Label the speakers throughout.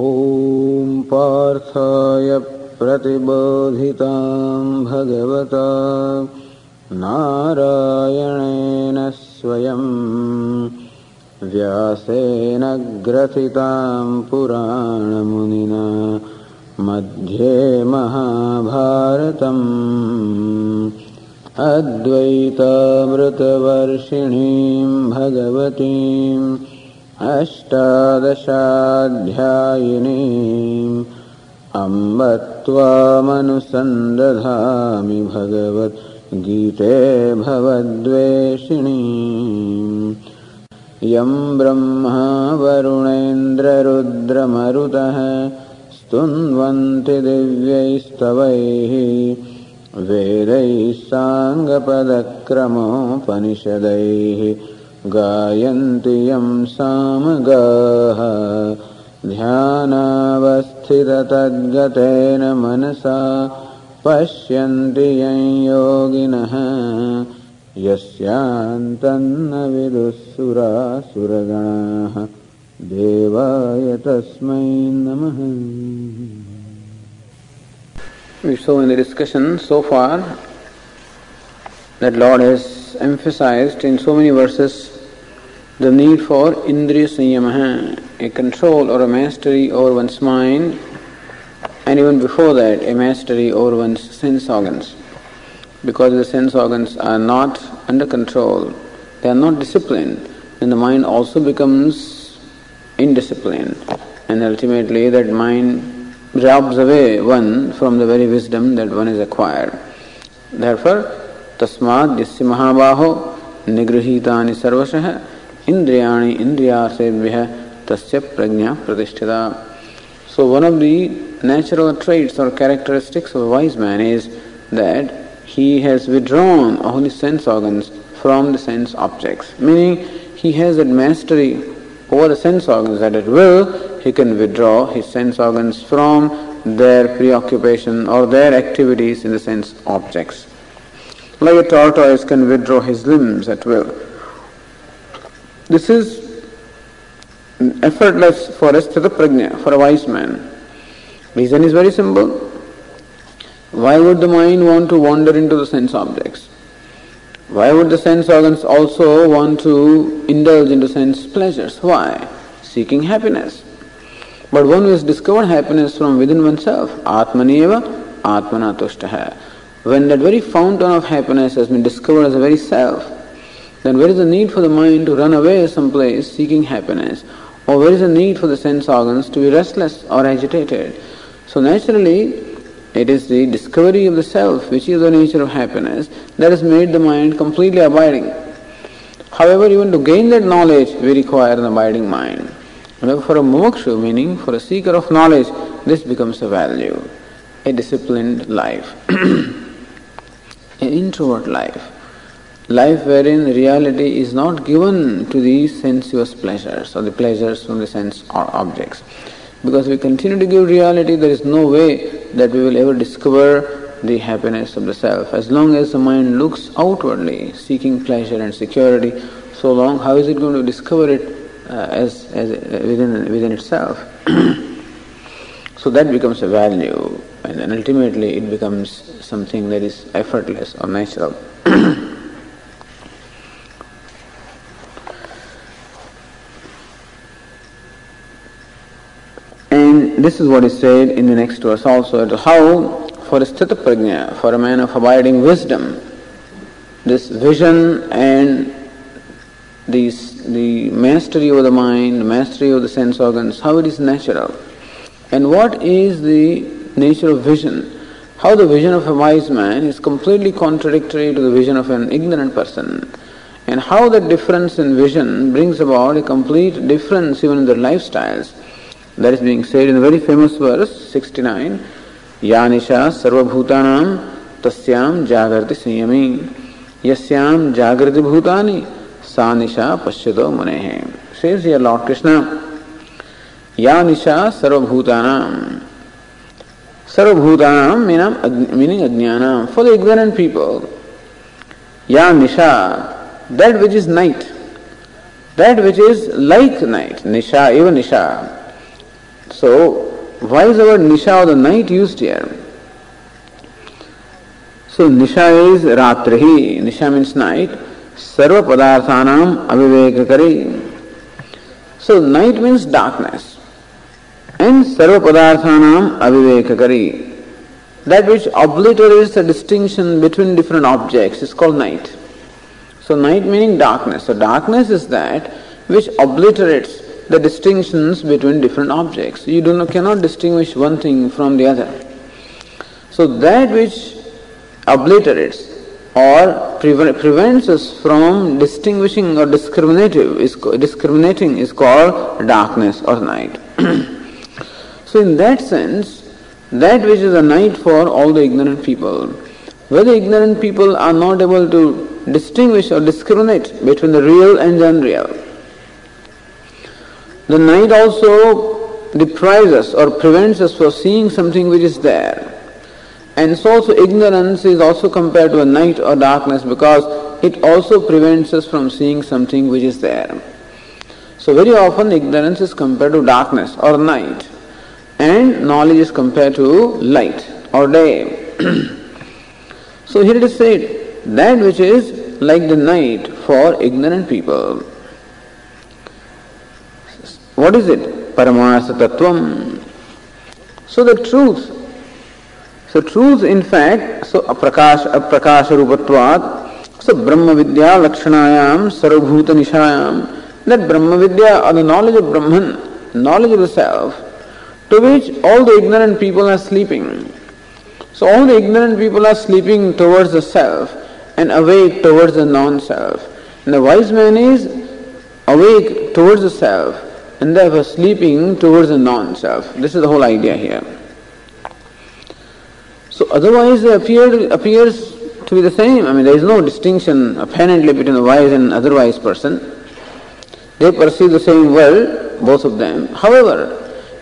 Speaker 1: ॐ पार्थाय प्रतिबोधितां भगवता नारायणेन स्वयं व्यासेन ग्रथितां पुराणमुनिना मध्ये महाभारतम् अद्वैतामृतवर्षिणीं भगवतीम् अष्टादशाध्यायिनीम् अम्ब त्वामनुसन्दधामि भगवद्गीते भवद्वेषिणीम् यं ब्रह्मा वरुणेन्द्ररुद्रमरुतः स्तुन्वन्ति दिव्यैस्तवैः वेदैः साङ्गपदक्रमोपनिषदैः गायन्ति यं सामगाः ध्यानावस्थिततद्गतेन मनसा पश्यन्ति यं योगिनः यस्यान्तन्न विदुःसुरासुरगणाः देवाय तस्मै नमः. We saw in the discussion so far that Lord has emphasized in so many verses the need for indriya sanyamaha, a control or a mastery over one's mind, and even before that a mastery over one's sense organs. Because the sense organs are not under control, they are not disciplined, then the mind also becomes indisciplined, and ultimately that mind robs away one from the very wisdom that one has acquired. Therefore, tasmad yasya mahabaho nigrihitani sarvashah indriyani indriyasebhyah tasya prajna pratishtita. So one of the natural traits or characteristics of a wise man is that he has withdrawn all his sense organs from the sense objects, meaning he has that mastery over the sense organs that at will he can withdraw his sense organs from their preoccupation or their activities in the sense objects. Like a tortoise can withdraw his limbs at will. This is effortless for a sthita prajna, for a wise man. Reason is very simple. Why would the mind want to wander into the sense objects? Why would the sense organs also want to indulge into sense pleasures? Why? Seeking happiness. But one who has discovered happiness from within oneself, Atmaneva Atmana Tushtaha. When that very fountain of happiness has been discovered as a very self, then where is the need for the mind to run away someplace seeking happiness? Or where is the need for the sense organs to be restless or agitated? So naturally, it is the discovery of the self, which is the nature of happiness, that has made the mind completely abiding. However, even to gain that knowledge, we require an abiding mind. However, for a mumukshu, meaning for a seeker of knowledge, this becomes a value, a disciplined life, an introvert life, life wherein reality is not given to the sensuous pleasures or the pleasures from the sense or objects. Because if we continue to give reality, there is no way that we will ever discover the happiness of the self. As long as the mind looks outwardly, seeking pleasure and security, so long, how is it going to discover it as within itself? So that becomes a value, and then ultimately it becomes something that is effortless or natural. And this is what is said in the next verse also, how for a sthita prajna, for a man of abiding wisdom, this vision and the mastery over the mind, the mastery of the sense organs, how it is natural. And what is the nature of vision? How the vision of a wise man is completely contradictory to the vision of an ignorant person. And how that difference in vision brings about a complete difference even in their lifestyles. That is being said in a very famous verse, 69, Yanisha sarvabhutanam tasyam jagarti sanyami yasyam jagrati bhutani sanisha pasyato munehe. Says here Lord Krishna, Yanisha sarvabhutanam. Sarvabhutanam meaning ajnanam, for the ignorant people. Yanisha, that which is night, that which is like night, nisha, even nisha. So, why is the word Nisha or the night used here? So, Nisha is Ratrihi. Nisha means night. Sarva Padarthanam Avivekakari. So, night means darkness. And Sarva Padarthanam Avivekakari. That which obliterates the distinction between different objects is called night. So, night meaning darkness. So, darkness is that which obliterates the distinctions between different objects. You cannot distinguish one thing from the other. So, that which obliterates or prevents us from distinguishing or discriminating is called darkness or night. So in that sense, that which is a night for all the ignorant people, where the ignorant people are not able to distinguish or discriminate between the real and the unreal. The night also deprives us or prevents us from seeing something which is there. And so also ignorance is also compared to a night or darkness because it also prevents us from seeing something which is there. So very often ignorance is compared to darkness or night, and knowledge is compared to light or day. So here it is said, that which is like the night for ignorant people. What is it? Paramasa Tattvam. So the truth. So truth in fact, so prakasha rupatvat, so Brahma Vidya Lakshanayam Sarvabhuta Nishayam, that Brahma Vidya or the knowledge of Brahman, knowledge of the self, to which all the ignorant people are sleeping. So all the ignorant people are sleeping towards the self and awake towards the non-self. And the wise man is awake towards the self and therefore sleeping towards the non-self. This is the whole idea here. So otherwise it appears to be the same. I mean, there is no distinction apparently between the wise and otherwise person. They perceive the same world, both of them. However,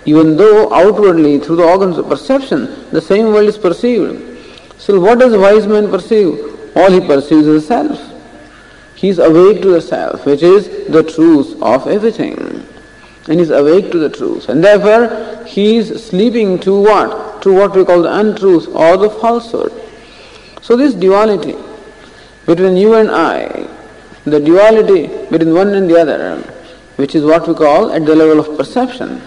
Speaker 1: even though outwardly through the organs of perception, the same world is perceived. So what does a wise man perceive? All he perceives is the self. He is awake to the self, which is the truth of everything. And he is awake to the truth. And therefore, he is sleeping to what? To what we call the untruth or the falsehood. So this duality between you and I, the duality between one and the other, which is what we call at the level of perception.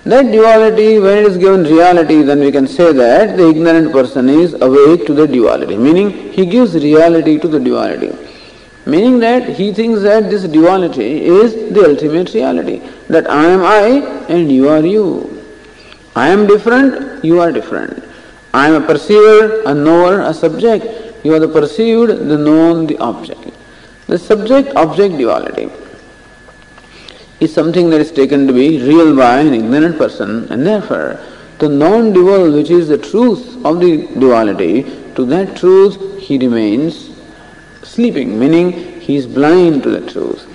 Speaker 1: That duality, when it is given reality, then we can say that the ignorant person is awake to the duality, meaning he gives reality to the duality. Meaning that he thinks that this duality is the ultimate reality, that I am I and you are you. I am different, you are different. I am a perceiver, a knower, a subject. You are the perceived, the known, the object. The subject-object duality is something that is taken to be real by an ignorant person, and therefore the non-dual, which is the truth of the duality, to that truth he remains sleeping, meaning he is blind to the truth.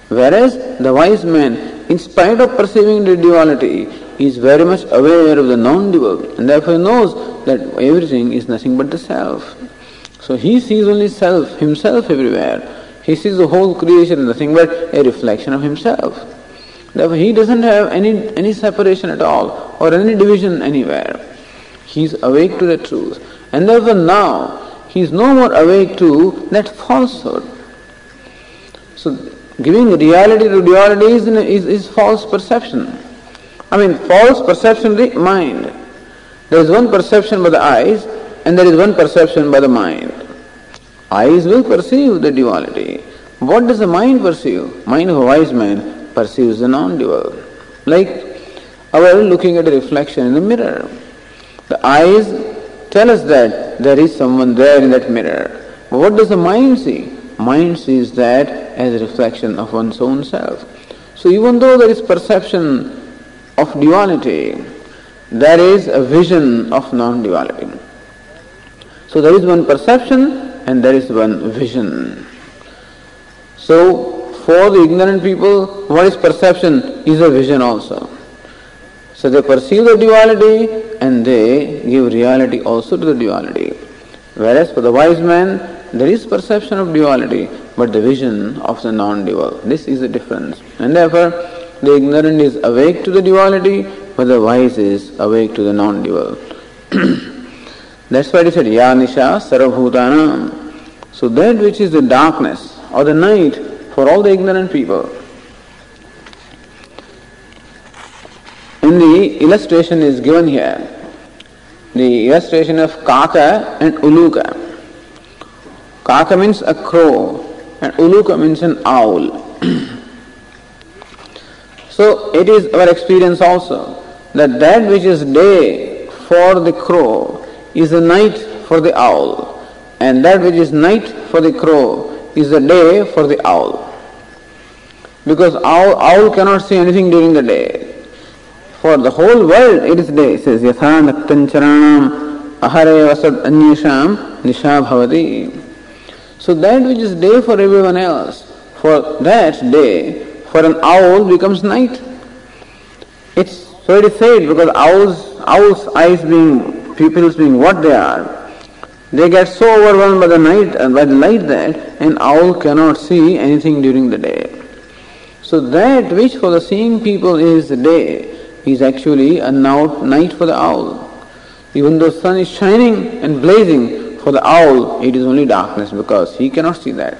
Speaker 1: Whereas the wise man, in spite of perceiving the duality, is very much aware of the non-dual, and therefore knows that everything is nothing but the self. So he sees only self, himself everywhere. He sees the whole creation nothing but a reflection of himself. Therefore he doesn't have any separation at all or any division anywhere. He is awake to the truth. And therefore now he is no more awake to that falsehood. So giving reality to duality is false perception. I mean, false perception of the mind. There is one perception by the eyes and there is one perception by the mind. Eyes will perceive the duality. What does the mind perceive? Mind of a wise man perceives the non-dual. Like our looking at a reflection in the mirror. The eyes tell us that there is someone there in that mirror. But what does the mind see? Mind sees that as a reflection of one's own self. So even though there is perception of duality, there is a vision of non-duality. So there is one perception and there is one vision. So for the ignorant people, what is perception is a vision also. So they perceive the duality and they give reality also to the duality. Whereas for the wise man, there is perception of duality, but the vision of the non-dual. This is the difference. And therefore, the ignorant is awake to the duality, but the wise is awake to the non-dual. That's why it said, Ya Nisha Sarvabhutanam. So that which is the darkness or the night for all the ignorant people. And the illustration is given here. The illustration of Kaka and Uluka. Kaka means a crow and Uluka means an owl. So it is our experience also that which is day for the crow is the night for the owl, and that which is night for the crow is the day for the owl. Because owl cannot see anything during the day. For the whole world it is day. It says, Yatha naktancharanam ahare vasad anyesham nisha bhavati. So that which is day for everyone else, for that day, for an owl becomes night. It's so it is said, because owls' eyes being, pupils being what they are, they get so overwhelmed by the night and by the light that an owl cannot see anything during the day. So that which for the seeing people is the day is actually a night for the owl. Even though the sun is shining and blazing, for the owl it is only darkness because he cannot see that.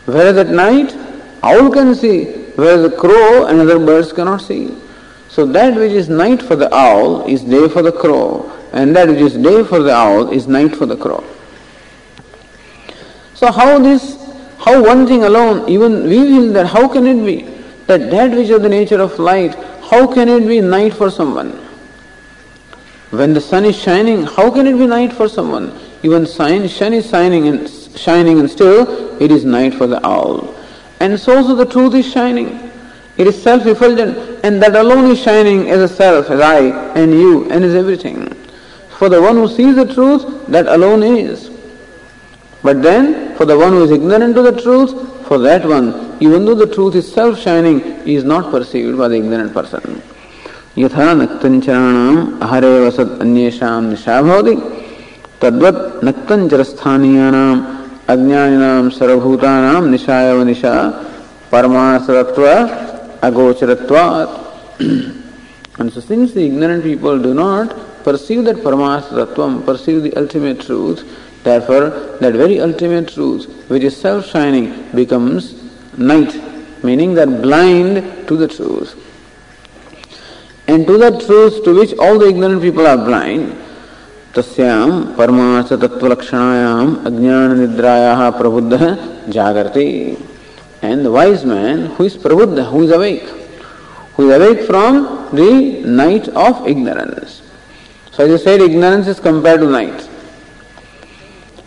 Speaker 1: Whereas at night, owl can see, whereas the crow and other birds cannot see. So that which is night for the owl is day for the crow, and that which is day for the owl is night for the crow. So how one thing alone, even we feel that how can it be that which is the nature of light, how can it be night for someone? When the sun is shining, how can it be night for someone? Even sun is shining and still it is night for the owl. And so also the truth is shining. It is self-effulgent, and that alone is shining as a self, as I and you, and is everything. For the one who sees the truth, that alone is. But then, for the one who is ignorant to the truth, for that one, even though the truth is self-shining, he is not perceived by the ignorant person. Yatha naktancharanam ahare vasad anyesham nisha bhavati tadvat naktancharastaaniyanam ajñāninām sarvabhūtānām nishāyava nisha paramasaratva agocharatvat. And so since the ignorant people do not perceive that paramasaratvam, perceive the ultimate truth, therefore that very ultimate truth which is self-shining becomes night, meaning that blind to the truth. And to that truth to which all the ignorant people are blind, tasyam paramasa tattva lakshanayam ajnana nidrayaha prabuddha jagarti. And the wise man who is prabuddha, who is awake from the night of ignorance. So as I said, ignorance is compared to night.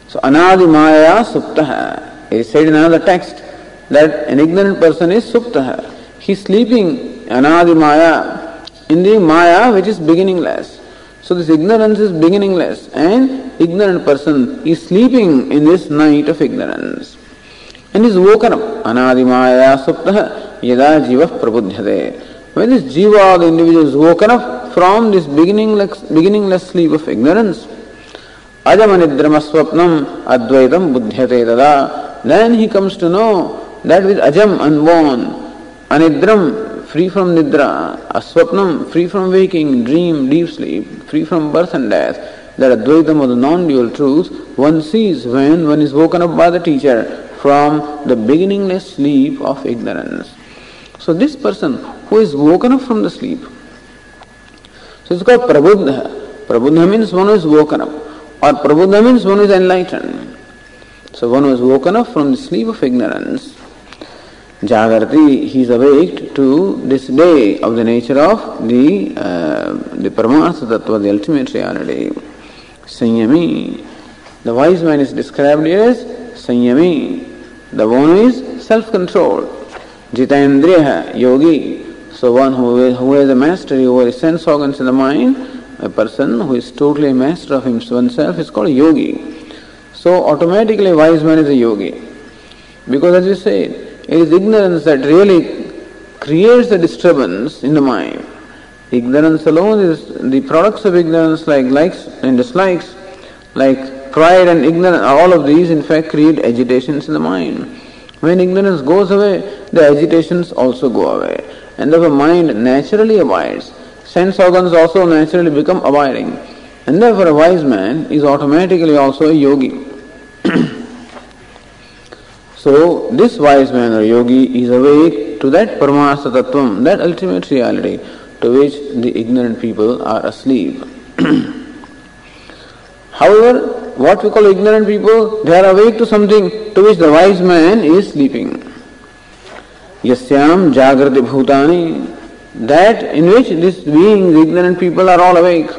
Speaker 1: So anadi maya suptaha. It is said in another text that an ignorant person is suptaha. He is sleeping anadi maya, in the maya which is beginningless. So this ignorance is beginningless, and ignorant person is sleeping in this night of ignorance. And is woken up. Anadi maya suptaha yada jiva prabuddhyate. When this jiva, the individual, is woken up from this beginningless sleep of ignorance, ajamanidrama swapnam advaitam buddhyate tada. Then he comes to know that with ajam, unborn, anidram, free from nidra, aswapnam, free from waking, dream, deep sleep, free from birth and death, that advaitam or the non-dual truth one sees when one is woken up by the teacher from the beginningless sleep of ignorance. So this person who is woken up from the sleep, so it's called prabuddha. Prabuddha means one who is woken up, or prabuddha means one who is enlightened. So one who is woken up from the sleep of ignorance, jagarti, he is awake to this day of the nature of the Paramartha Tattva, the ultimate reality. Sanyami. The wise man is described here as Sanyami, the one who is self-controlled. Jitendriya, yogi. So one who has a mastery over his sense organs in the mind, a person who is totally a master of oneself is called a yogi. So automatically a wise man is a yogi. Because as we said, it is ignorance that really creates the disturbance in the mind. Ignorance alone is the products of ignorance, like likes and dislikes, like pride and ignorance, all of these in fact create agitations in the mind. When ignorance goes away, the agitations also go away. and therefore mind naturally abides. Sense organs also naturally become abiding, and therefore a wise man is automatically also a yogi. So this wise man or yogi is awake to that Paramartha Tattvam, that ultimate reality to which the ignorant people are asleep. However, what we call ignorant people, they are awake to something to which the wise man is sleeping. Yasyam jagrati bhutani, that in which these beings, ignorant people, are all awake.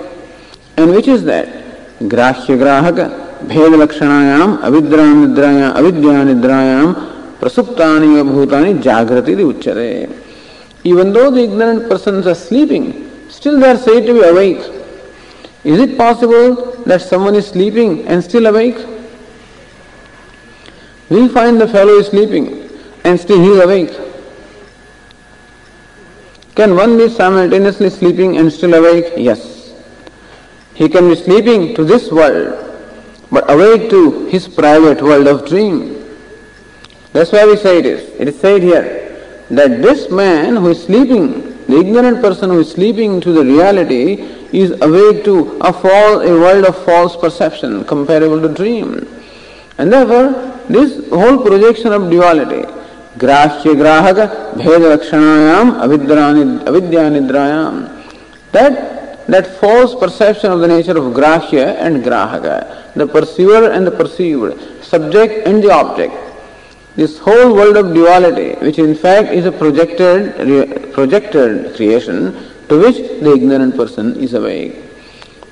Speaker 1: And which is that? Grahya grahaka bheda lakshanayam avidyanidrayam prasuptani bhutani jagrati uchyate. Even though the ignorant persons are sleeping, still they are said to be awake. Is it possible that someone is sleeping and still awake? We find the fellow is sleeping and still he is awake. Can one be simultaneously sleeping and still awake? Yes. He can be sleeping to this world, but awake to his private world of dream. That's why we say it is. It is said here that this man who is sleeping, the ignorant person who is sleeping to the reality, is awake to a world of false perception comparable to dream. And therefore, this whole projection of duality, grahya grahaka bheda lakshanayam avidyanidrayam, that false perception of the nature of grahya and grahaka, the perceiver and the perceived, subject and the object, this whole world of duality, which in fact is a projected creation to which the ignorant person is awake.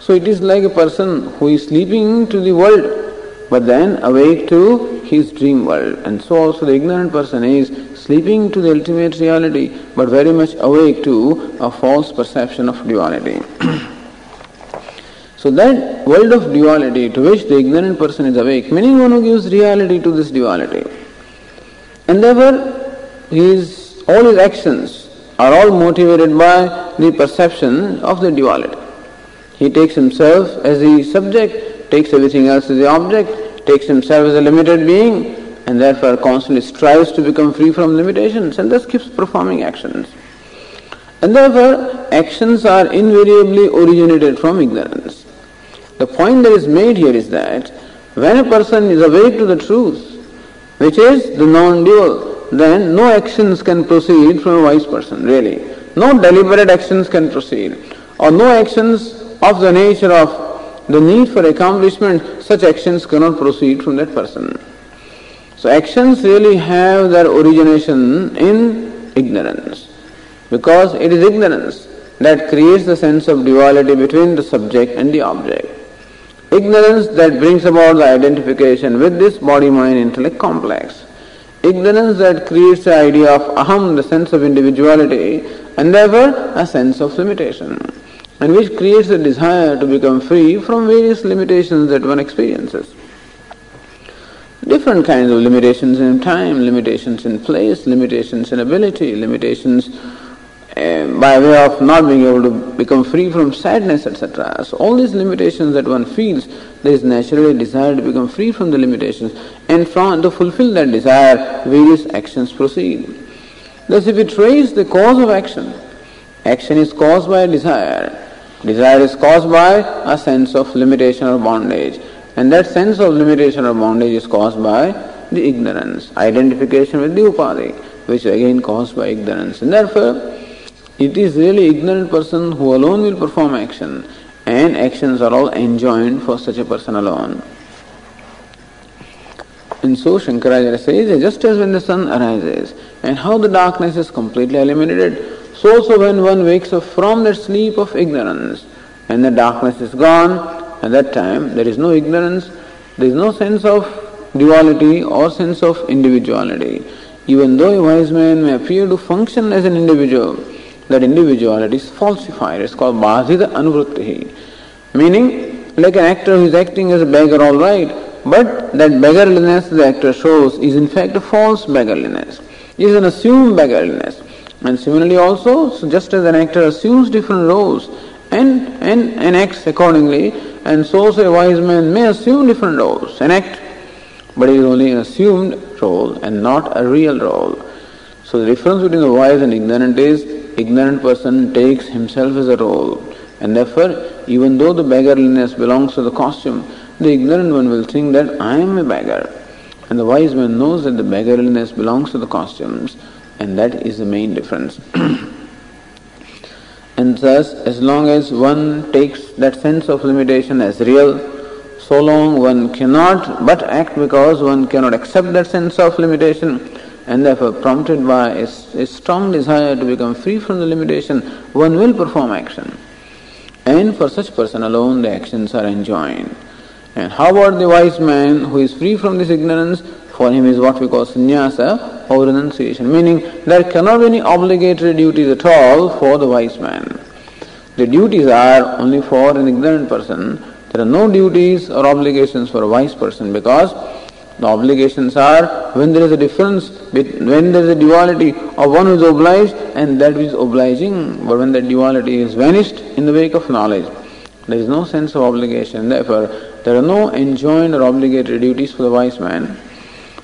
Speaker 1: So it is like a person who is sleeping to the world, but then awake to his dream world. And so also the ignorant person is sleeping to the ultimate reality, but very much awake to a false perception of duality. So that world of duality to which the ignorant person is awake, meaning one who gives reality to this duality. And therefore, all his actions are all motivated by the perception of the duality. He takes himself as the subject, takes everything else as the object, takes himself as a limited being, and therefore constantly strives to become free from limitations, and thus keeps performing actions. And therefore, actions are invariably originated from ignorance. The point that is made here is that when a person is awake to the truth, which is the non-dual, then no actions can proceed from a wise person, really. No deliberate actions can proceed, or no actions of the nature of the need for accomplishment, such actions cannot proceed from that person. So actions really have their origination in ignorance, because it is ignorance that creates the sense of duality between the subject and the object. Ignorance that brings about the identification with this body-mind intellect complex. Ignorance that creates the idea of aham, the sense of individuality, and therefore a sense of limitation, and which creates a desire to become free from various limitations that one experiences. Different kinds of limitations in time, limitations in place, limitations in ability, limitations by way of not being able to become free from sadness, etc. So all these limitations that one feels, there is naturally a desire to become free from the limitations, and to fulfill that desire, various actions proceed. Thus, if we trace the cause of action, action is caused by a desire. Desire is caused by a sense of limitation or bondage, and that sense of limitation or bondage is caused by the ignorance, identification with the upadhi, which is again caused by ignorance. And therefore, it is really ignorant person who alone will perform action, and actions are all enjoined for such a person alone. And so Shankaracharya says, just as when the sun arises and how the darkness is completely eliminated, so also when one wakes up from that sleep of ignorance and the darkness is gone, at that time there is no ignorance, there is no sense of duality or sense of individuality. Even though a wise man may appear to function as an individual, that individuality is falsified. It's called bādhita anuvritti. Meaning, like an actor who is acting as a beggar, all right, but that beggarliness the actor shows is in fact a false beggarliness. It is an assumed beggarliness. And similarly also, so just as an actor assumes different roles and acts accordingly, and so a wise man may assume different roles and act, but it is only an assumed role and not a real role. So the difference between the wise and ignorant is, ignorant person takes himself as a role, and therefore, even though the beggarliness belongs to the costume, the ignorant one will think that I am a beggar. And the wise man knows that the beggarliness belongs to the costumes, and that is the main difference. And thus, as long as one takes that sense of limitation as real, so long one cannot but act because one cannot accept that sense of limitation, and therefore prompted by a strong desire to become free from the limitation, one will perform action. And for such person alone the actions are enjoined. And how about the wise man who is free from this ignorance? For him is what we call sannyasa or renunciation, meaning there cannot be any obligatory duties at all for the wise man. The duties are only for an ignorant person. There are no duties or obligations for a wise person, because the obligations are when there is a difference, when there is a duality of one who is obliged and that which is obliging. But when that duality is vanished in the wake of knowledge, there is no sense of obligation. Therefore, there are no enjoined or obligatory duties for the wise man.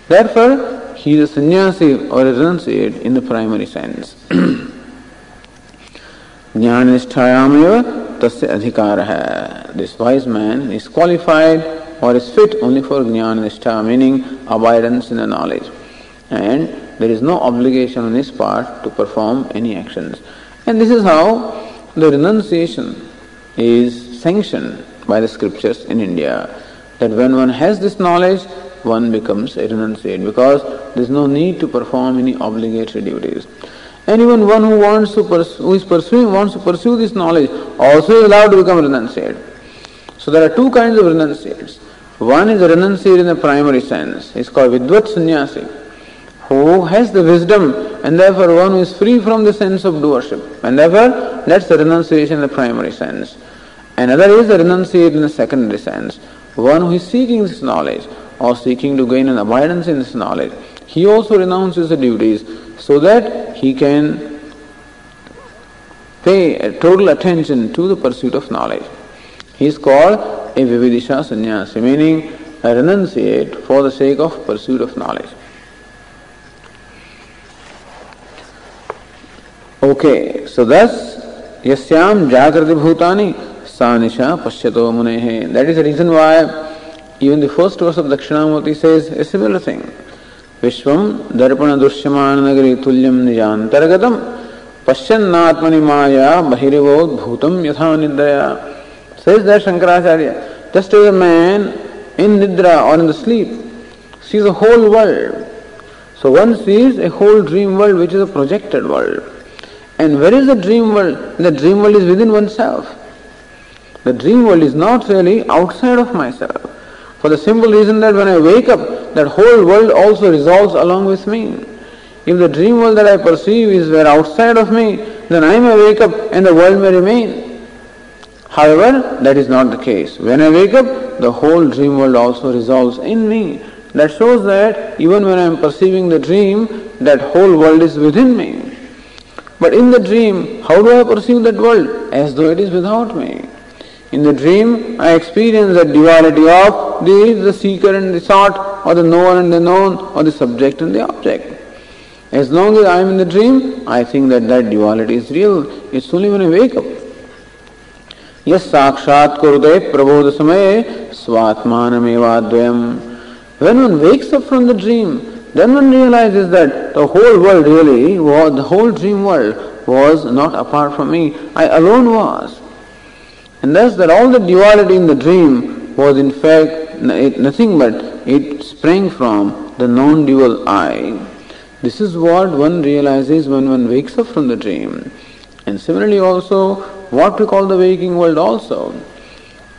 Speaker 1: Therefore, he is a sannyasi or a renunciate in the primary sense. Jnana-nisthayameva tasya adhikaraha. This wise man is qualified or is fit only for jnana-nishtha, meaning abidance in the knowledge. And there is no obligation on his part to perform any actions. And this is how the renunciation is sanctioned by the scriptures in India. That when one has this knowledge, one becomes a renunciate, because there is no need to perform any obligatory duties. And even one who wants to pursue this knowledge also is allowed to become a renunciate. So there are two kinds of renunciates. One is a renunciate in the primary sense. It's called Vidvat Sannyasi, who has the wisdom and therefore one who is free from the sense of doership. And therefore that's the renunciation in the primary sense. Another is the renunciate in the secondary sense. One who is seeking this knowledge or seeking to gain an abidance in this knowledge, he also renounces the duties so that he can pay a total attention to the pursuit of knowledge. He is called a Vividisha Sannyasi, meaning a renunciate for the sake of pursuit of knowledge. Okay, so thus, yasyam jagrati bhutani sanisha pashyato munehe. That is the reason why even the first verse of Dakshinamurti says a similar thing. Vishwam darpana dushyaman nagari tulyam nijantaragatam pashyannatmani maya bahirivod bhutam yatha nidraya. Says that Shankaracharya, just as a man in nidra or in the sleep sees a whole world, so one sees a whole dream world which is a projected world. And where is the dream world? The dream world is within oneself. The dream world is not really outside of myself. For the simple reason that when I wake up, that whole world also resolves along with me. If the dream world that I perceive is where outside of me, then I may wake up and the world may remain. However, that is not the case. When I wake up, the whole dream world also resolves in me. That shows that even when I am perceiving the dream, that whole world is within me. But in the dream, how do I perceive that world? As though it is without me. In the dream, I experience the duality of the seeker and the sought, or the knower and the known, or the subject and the object. As long as I am in the dream, I think that duality is real. It's only when I wake up. Yes, sakshat kurute prabodha samaye svatmanamevadvayam. When one wakes up from the dream, then one realizes that the whole world really was, the whole dream world was not apart from me. I alone was. And thus that all the duality in the dream was in fact nothing but it sprang from the non-dual I. This is what one realizes when one wakes up from the dream. And similarly also, what we call the waking world also.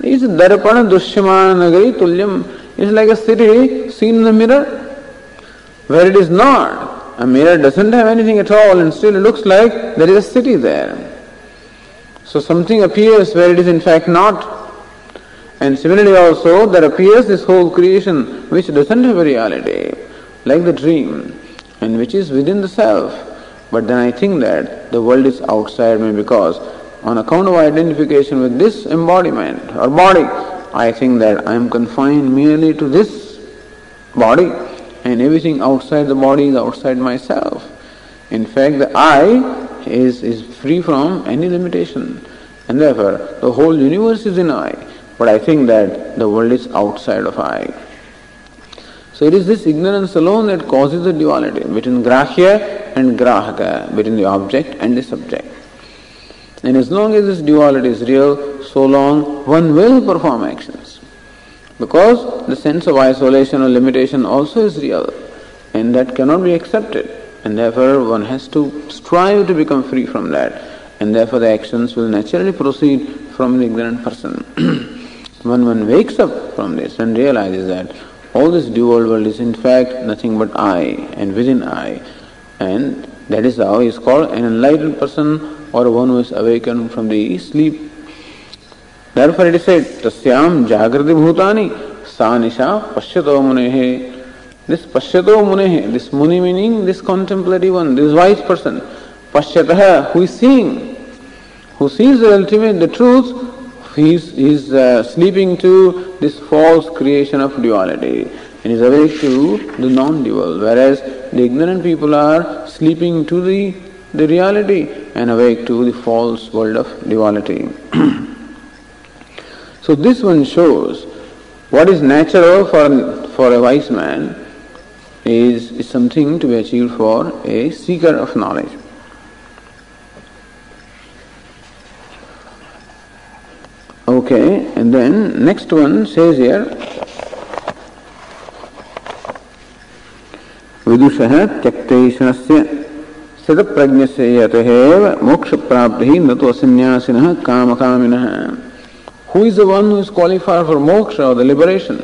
Speaker 1: Is darpana dushyamana nagari tulyam. It's like a city seen in the mirror, where it is not. A mirror doesn't have anything at all and still it looks like there is a city there. So something appears where it is in fact not. And similarly also there appears this whole creation which doesn't have a reality, like the dream, and which is within the self. But then I think that the world is outside me because on account of identification with this embodiment or body, I think that I am confined merely to this body and everything outside the body is outside myself. In fact, the I is free from any limitation. And therefore, the whole universe is in I. But I think that the world is outside of I. So it is this ignorance alone that causes the duality between grahya and grahaka, between the object and the subject. And as long as this duality is real, so long one will perform actions. Because the sense of isolation or limitation also is real, and that cannot be accepted. And therefore one has to strive to become free from that. And therefore the actions will naturally proceed from the ignorant person. When one wakes up from this and realizes that all this dual world is in fact nothing but I and within I, and that is how he is called an enlightened person or one who is awakened from the sleep. Therefore it is said, Tasyam Jagrati Bhutani Sa Nisha Pashyato Munehe. This Pashyato Munehe, this Muni meaning this contemplative one, this wise person, Pashyataha, who is seeing, who sees the ultimate, the truth, he is sleeping to this false creation of duality and is awake to the non-dual, whereas the ignorant people are sleeping to the reality and awake to the false world of duality. So this one shows what is natural for a wise man is something to be achieved for a seeker of knowledge. Okay, and then next one says here, Vidushaha Tyakteshanasya Siddhaprajnasya Yatahev Moksha Praptihi Natu Asannyasinaha Kamakaminaha. Who is the one who is qualified for moksha or the liberation?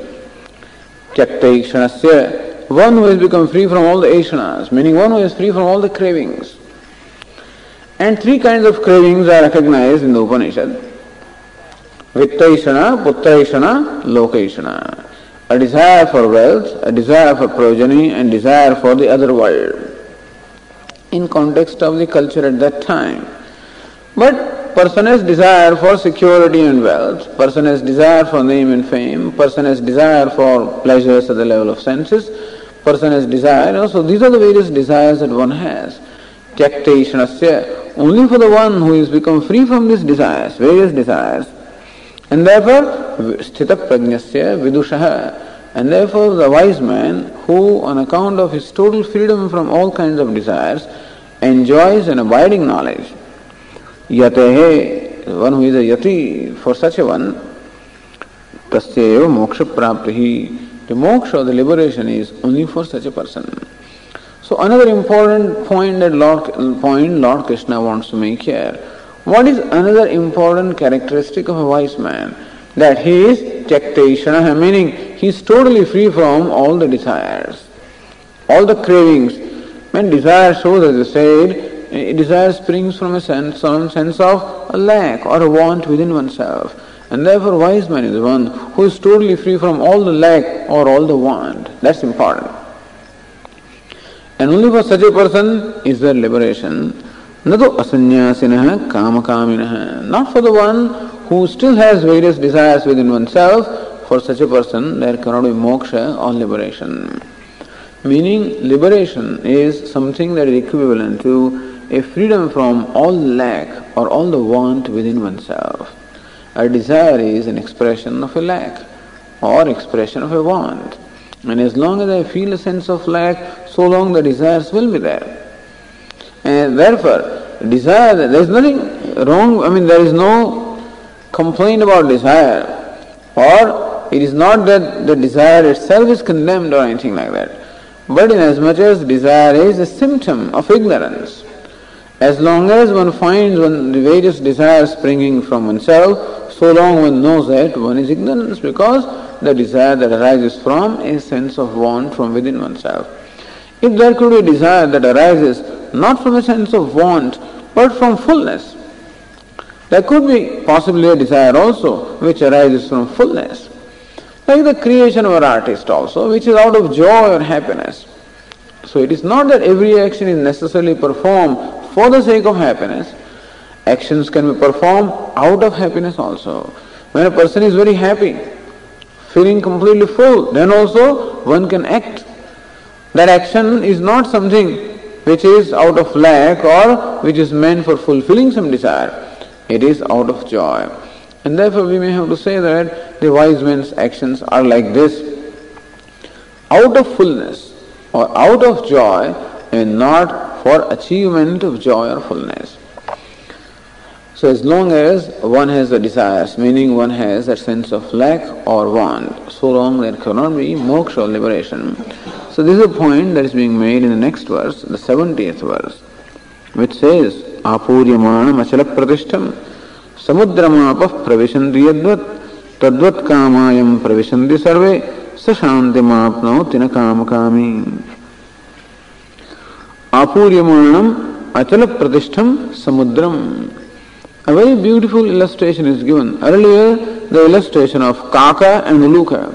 Speaker 1: Tyakteshanasya, one who has become free from all the eshanas, meaning one who is free from all the cravings. And three kinds of cravings are recognized in the Upanishad. Vittaishana, Puttaishana, Lokaishana. A desire for wealth, a desire for progeny, and desire for the other world. In context of the culture at that time. But person has desire for security and wealth, person has desire for name and fame, person has desire for pleasures at the level of senses, person has desire, so these are the various desires that one has. Tyakteshanasya, only for the one who has become free from these desires, various desires. And therefore, sthita prajnasya vidushaha, and therefore the wise man who on account of his total freedom from all kinds of desires enjoys an abiding knowledge. Yatehe, one who is a yati, for such a one, tasyeva moksha praptihi, the moksha, the liberation is only for such a person. So another important point that Lord Krishna wants to make here. What is another important characteristic of a wise man? That he is tyakteshana, meaning he is totally free from all the desires, all the cravings. When desire shows, as I said, desire springs from some sense of a lack or a want within oneself. And therefore wise man is the one who is totally free from all the lack or all the want. That's important. And only for such a person is there liberation. Nadu asanyasinaha kamakaminaha. Not for the one who still has various desires within oneself. For such a person there cannot be moksha or liberation. Meaning liberation is something that is equivalent to a freedom from all lack or all the want within oneself. A desire is an expression of a lack or expression of a want. And as long as I feel a sense of lack, so long the desires will be there. And therefore, desire, there is nothing wrong, there is no complaint about desire. Or it is not that the desire itself is condemned or anything like that. But inasmuch as desire is a symptom of ignorance, as long as one finds the various desires springing from oneself, so long one knows that one is ignorance, because the desire that arises from a sense of want from within oneself. If there could be a desire that arises not from a sense of want, but from fullness, there could be possibly a desire also which arises from fullness. Like the creation of an artist also, which is out of joy or happiness. So it is not that every action is necessarily performed for the sake of happiness. Actions can be performed out of happiness also. When a person is very happy, feeling completely full, then also one can act. That action is not something which is out of lack or which is meant for fulfilling some desire. It is out of joy. And therefore we may have to say that the wise man's actions are like this, out of fullness or out of joy and not for achievement of joy or fullness. So as long as one has the desires, meaning one has that sense of lack or want, so long there cannot be moksha or liberation. So this is a point that is being made in the next verse, the 70th verse, which says, Apuryamanam achala pratishtham samudramapah pravishanti yadvat tadvat kamayam pravishanti sarve sashantimapnau tina kamakami. Apuryamanam achala pratishtham samudram. A very beautiful illustration is given. Earlier, the illustration of kaka and uluka,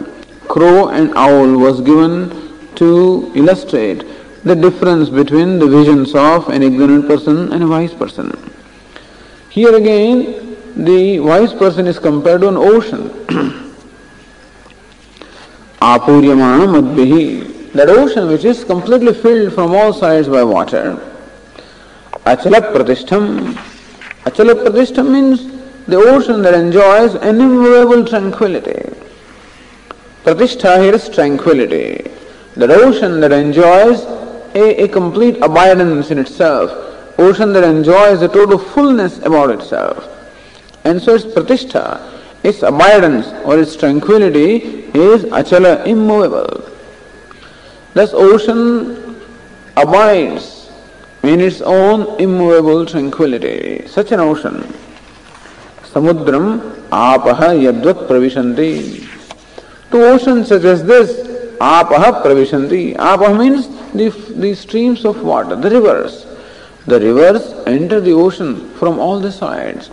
Speaker 1: crow and owl, was given to illustrate the difference between the visions of an ignorant person and a wise person. Here again, the wise person is compared to an ocean. Apuryamanam madbihi, that ocean which is completely filled from all sides by water. Achala pratishtham. Achala pratishtham means the ocean that enjoys an immovable tranquility. Pratishtha here is tranquility. That ocean that enjoys a complete abidance in itself. Ocean that enjoys a total fullness about itself. And so its pratishtha, its abidance or its tranquility is achala, immovable. Thus ocean abides in its own immovable tranquility. Such an ocean. Samudram apaha yadvat pravishanti. To oceans such as this, apaha pravishanti. Apaha means the streams of water, the rivers. The rivers enter the ocean from all the sides.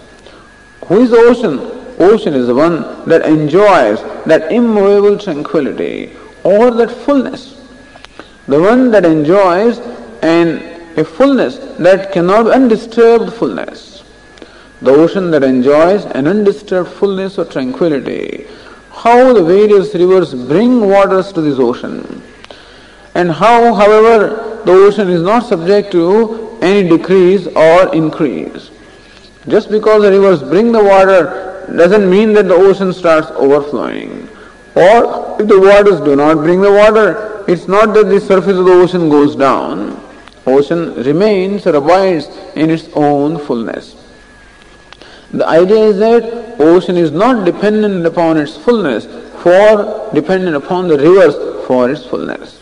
Speaker 1: Who is the ocean? Ocean is the one that enjoys that immovable tranquility or that fullness. The one that enjoys a fullness that cannot be undisturbed fullness. The ocean that enjoys an undisturbed fullness or tranquility. How the various rivers bring waters to this ocean. And how, however, the ocean is not subject to any decrease or increase. Just because the rivers bring the water doesn't mean that the ocean starts overflowing. Or if the waters do not bring the water, it's not that the surface of the ocean goes down. Ocean remains or abides in its own fullness. The idea is that ocean is not dependent upon its fullness, for dependent upon the rivers for its fullness.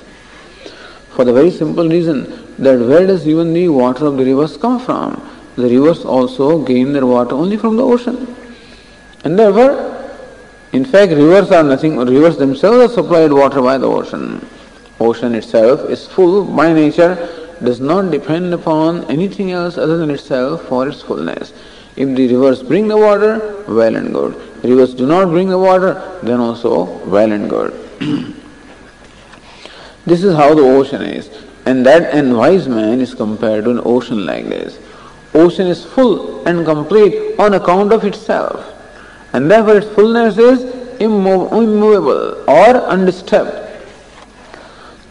Speaker 1: For the very simple reason that where does even the water of the rivers come from? The rivers also gain their water only from the ocean. And therefore, in fact, rivers are nothing, rivers themselves are supplied water by the ocean. Ocean itself is full by nature, does not depend upon anything else other than itself for its fullness. If the rivers bring the water, well and good. Rivers do not bring the water, then also well and good. This is how the ocean is. And wise man is compared to an ocean like this. Ocean is full and complete on account of itself. And therefore its fullness is immovable or undisturbed.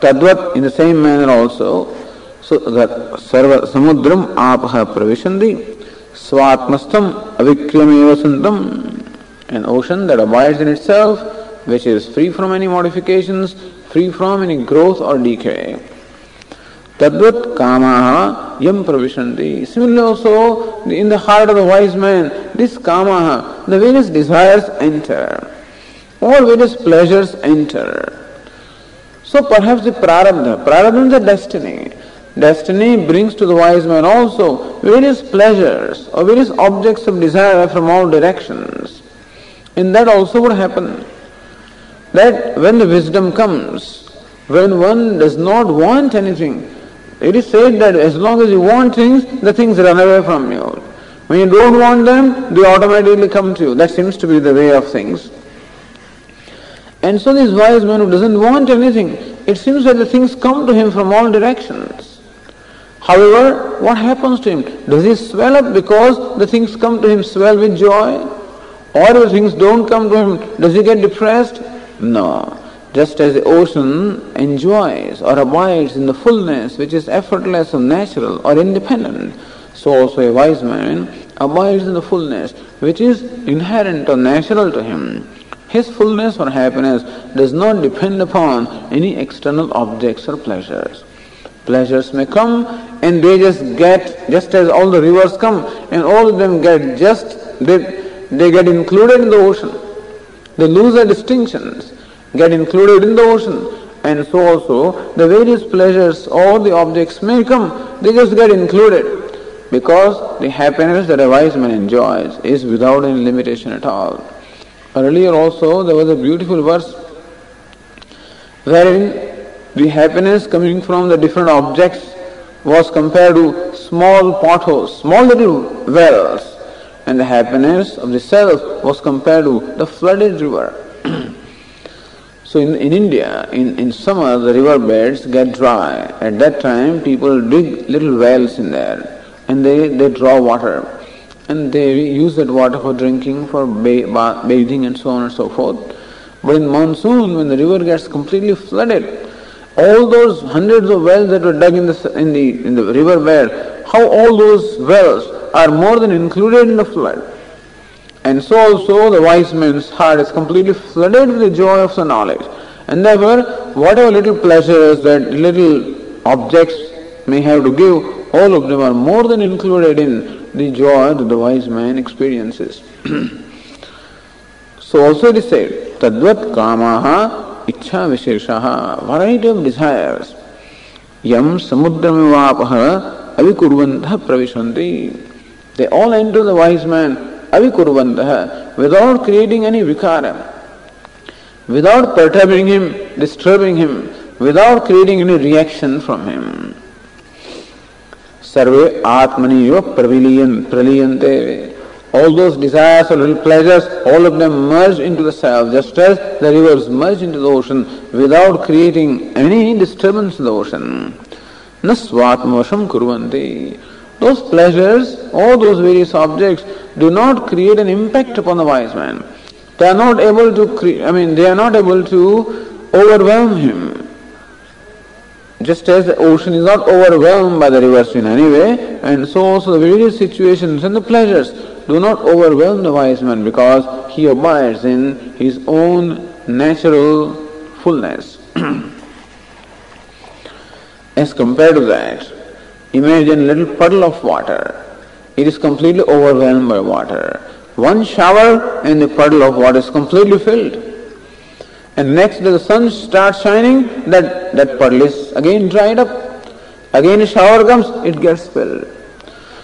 Speaker 1: Tadvat, in the same manner also, so that sarva samudram apaha pravishanti svatmastam avikriyameva santam, an ocean that abides in itself, which is free from any modifications, free from any growth or decay. Tadvat kamaha yam pravishanti. Similarly also, in the heart of the wise man, this kamaha, the various desires enter, all various pleasures enter. So perhaps the prarabdha is the destiny. Destiny brings to the wise man also various pleasures or various objects of desire from all directions. And that also would happen. That when the wisdom comes, when one does not want anything, it is said that as long as you want things, the things run away from you. When you don't want them, they automatically come to you. That seems to be the way of things. And so this wise man who doesn't want anything, it seems that the things come to him from all directions. However, what happens to him? Does he swell up because the things come to him swell with joy? Or if things don't come to him, does he get depressed? No. Just as the ocean enjoys or abides in the fullness which is effortless or natural or independent, so also a wise man abides in the fullness which is inherent or natural to him. His fullness or happiness does not depend upon any external objects or pleasures. Pleasures may come and they just as all the rivers come and all of them they get included in the ocean. They lose their distinctions, get included in the ocean. And so also the various pleasures or the objects may come, they just get included. Because the happiness that a wise man enjoys is without any limitation at all. Earlier also there was a beautiful verse wherein the happiness coming from the different objects was compared to small potholes, small little wells, and the happiness of the self was compared to the flooded river. So in India, in summer the river beds get dry. At that time people dig little wells in there and they draw water and they use that water for drinking, for bathing and so on and so forth. But in monsoon, when the river gets completely flooded, all those hundreds of wells that were dug in the river bed, how all those wells are more than included in the flood. And so also the wise man's heart is completely flooded with the joy of the knowledge. And therefore, whatever little pleasures that little objects may have to give, all of them are more than included in the joy that the wise man experiences. So also it is said, Tadvat kamaha ichha visheshaha, variety of desires, yam samudramivāpaha avikurvantah pravishanti. They all enter the wise man avikurvantah, without creating any vikara, without perturbing him, disturbing him, without creating any reaction from him. Sarve atmani eva praliyante. All those desires or little pleasures, all of them merge into the self, just as the rivers merge into the ocean without creating any disturbance in the ocean. Na svatmavasham kurvanti. Those pleasures, all those various objects, do not create an impact upon the wise man. They are not able to overwhelm him. Just as the ocean is not overwhelmed by the rivers in any way, and so also the various situations and the pleasures do not overwhelm the wise man because he abides in his own natural fullness. As compared to that, imagine a little puddle of water. It is completely overwhelmed by water. One shower and the puddle of water is completely filled. And next day the sun starts shining, that puddle is again dried up. Again a shower comes, it gets filled.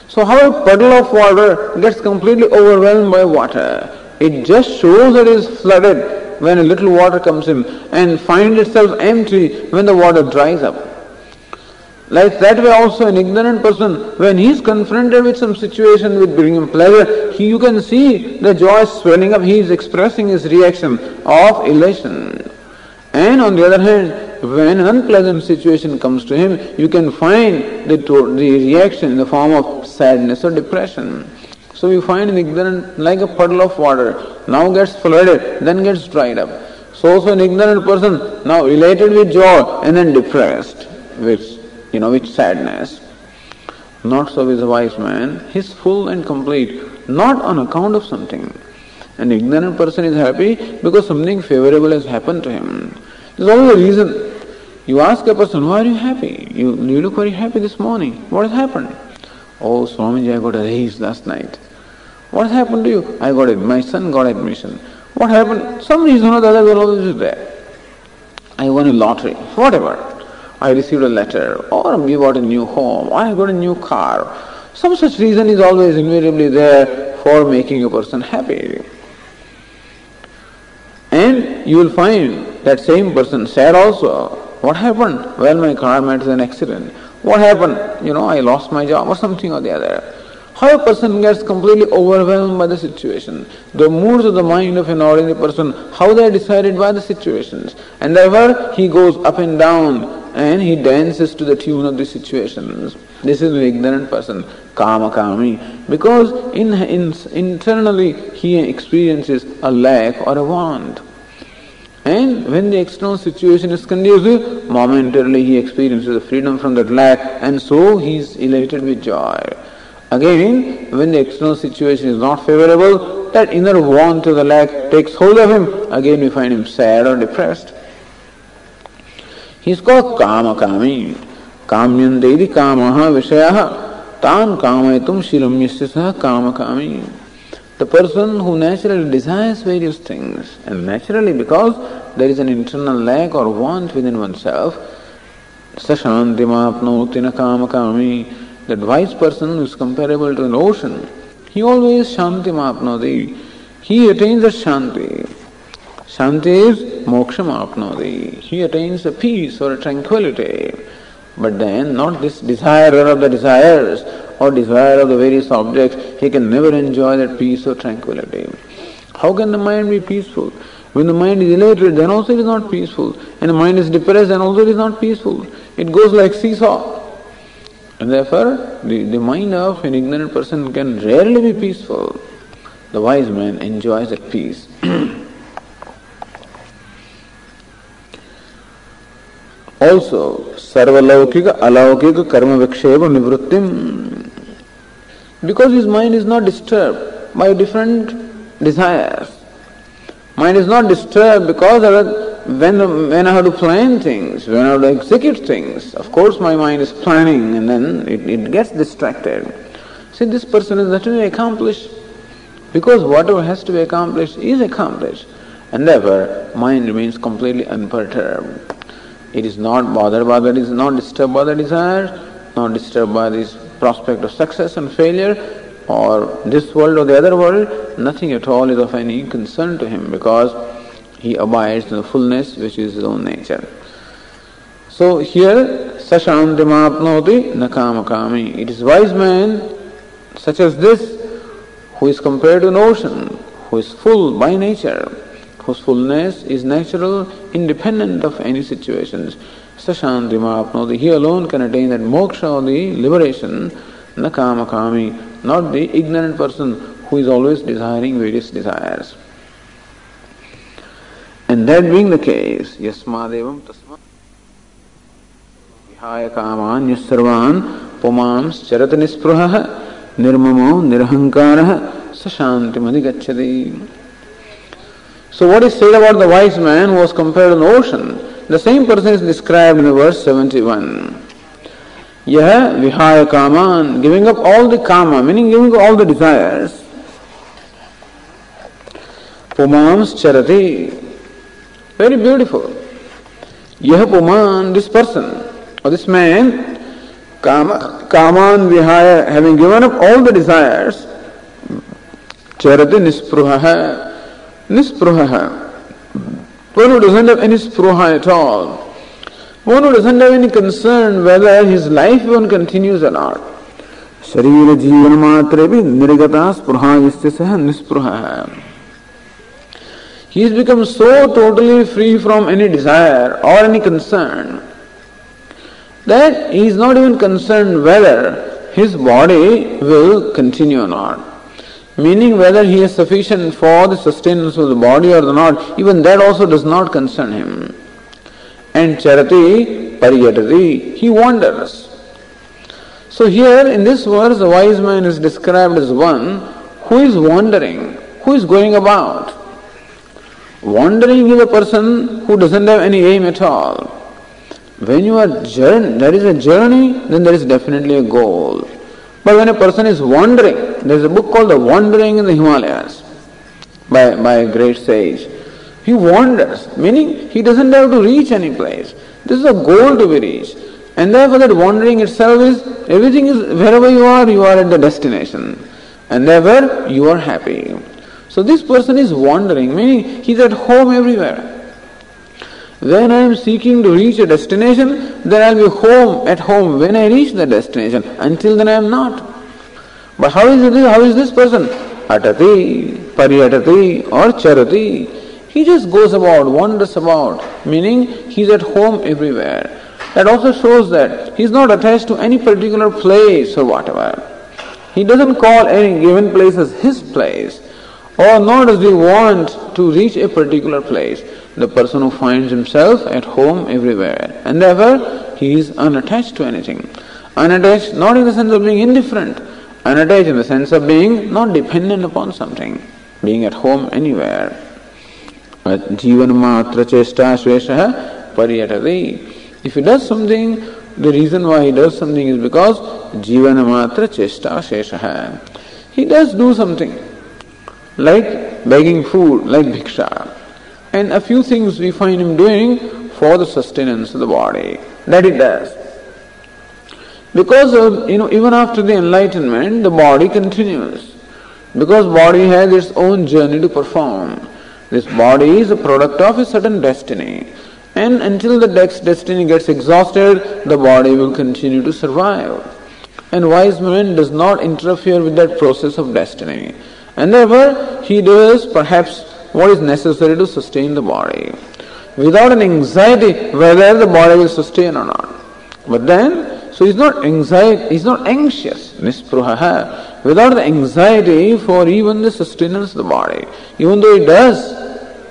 Speaker 1: So how a puddle of water gets completely overwhelmed by water? It just shows that it is flooded when a little water comes in and finds itself empty when the water dries up. Like that way also an ignorant person, when he is confronted with some situation which brings him pleasure, you can see the joy swelling up, he is expressing his reaction of elation. And on the other hand, when an unpleasant situation comes to him, you can find the reaction in the form of sadness or depression. So you find an ignorant like a puddle of water, now gets flooded, then gets dried up. So also an ignorant person, now elated with joy and then depressed with sadness. Not so with a wise man. He is full and complete, not on account of something. An ignorant person is happy because something favorable has happened to him. There is always a reason. You ask a person, why are you happy? You look very happy this morning. What has happened? Oh, Swamiji, I got a raise last night. What has happened to you? My son got admission. What happened? Some reason or the other will always be there. I won a lottery. Whatever. I received a letter, or we bought a new home, I got a new car. Some such reason is always invariably there for making a person happy. And you will find that same person sad also. What happened? Well, my car met with an accident. What happened? I lost my job or something or the other. How a person gets completely overwhelmed by the situation. The moods of the mind of an ordinary person, how they are decided by the situations. And therefore he goes up and down and he dances to the tune of the situations. This is an ignorant person, kama-kami, because internally he experiences a lack or a want. And when the external situation is conducive, momentarily he experiences the freedom from that lack, and so he is elated with joy. Again, when the external situation is not favorable, that inner want of the lack takes hold of him. Again we find him sad or depressed. He is called Kama Kami. Kamyantedi Kamaha Vishayaha Tan Kamayatum Shilam Yasya Kama Kami. The person who naturally desires various things, and naturally because there is an internal lack or want within oneself, Sashantimapnotina Kama Kami, that wise person who is comparable to an ocean, he always Shantimapnoti, he attains a Shanti. Shanti is Mokshamapnoti, he attains a peace or a tranquility. But then not this desirer of the desires or desire of the various objects, he can never enjoy that peace or tranquility. How can the mind be peaceful? When the mind is elated, then also it is not peaceful. And the mind is depressed, then also it is not peaceful. It goes like seesaw. And therefore, the mind of an ignorant person can rarely be peaceful. The wise man enjoys that peace. Also, sarvalaukika alaukika karma viksheva nivrittim. Because his mind is not disturbed by different desires. Mind is not disturbed because when I have to plan things, when I have to execute things, of course my mind is planning and then it gets distracted. See, this person is utterly accomplished because whatever has to be accomplished is accomplished, and therefore mind remains completely unperturbed. It is not bothered by that, it is not disturbed by the desires, not disturbed by this prospect of success and failure, or this world or the other world. Nothing at all is of any concern to him because he abides in the fullness which is his own nature. So here, Sashantimapnoti Nakamakami. It is wise man such as this who is compared to an ocean, who is full by nature, whose fullness is natural, independent of any situations. Sashantimapnoti. He alone can attain that moksha or the liberation, Nakamakami, not the ignorant person who is always desiring various desires. And that being the case, Yasmadevam Tasma Vihaya Kaman Yasarvan Pumams Charata Nispruha Nirmamo Nirhankara Sashantimadi Gacchati. So what is said about the wise man who was compared to an ocean? The same person is described in the verse 71. Yaha Vihaya Kaman, giving up all the kama, meaning giving up all the desires. Pumams Charati. Very beautiful. Yaha Puman, this person or this man, Kaman Vihaya, having given up all the desires, Charati Nispruha. Nispruha. One who doesn't have any spruha at all. One who doesn't have any concern whether his life even continues or not. Sharira jivana matrevi nirgata spruha yasya nispruha. He has become so totally free from any desire or any concern that he is not even concerned whether his body will continue or not. Meaning whether he is sufficient for the sustenance of the body or not, even that also does not concern him. And charati pariyatati, he wanders. So here in this verse, the wise man is described as one who is wandering, who is going about. Wandering is a person who doesn't have any aim at all. When you are there is a journey, then there is definitely a goal. But when a person is wandering, there is a book called The Wandering in the Himalayas by a great sage. He wanders, meaning he doesn't have to reach any place. This is a goal to be reached. And therefore that wandering itself is, everything is, wherever you are at the destination. And therefore you are happy. So this person is wandering, meaning he is at home everywhere. When I am seeking to reach a destination, then I will be at home when I reach the destination. Until then I am not. But how is this person? Atati, pariyatati or charati. He just goes about, wanders about, meaning he is at home everywhere. That also shows that he is not attached to any particular place or whatever. He doesn't call any given place as his place, or nor does he want to reach a particular place. the person who finds himself at home everywhere. And therefore, he is unattached to anything. Unattached not in the sense of being indifferent, unattached in the sense of being not dependent upon something, being at home anywhere. Jivanamatra chesta shvesha paryatati. If he does something, the reason why he does something is because jivanamatra chesta shesha. He does do something, like begging food, like bhiksha. And a few things we find him doing for the sustenance of the body. That he does. Because of, even after the enlightenment, the body continues. Because body has its own journey to perform. This body is a product of a certain destiny. And until the destiny gets exhausted, the body will continue to survive. And wise man does not interfere with that process of destiny. And therefore, he does perhaps what is necessary to sustain the body, without an anxiety whether the body will sustain or not. But then, so he's not anxious, nispruhaha, without the anxiety for even the sustenance of the body. Even though he does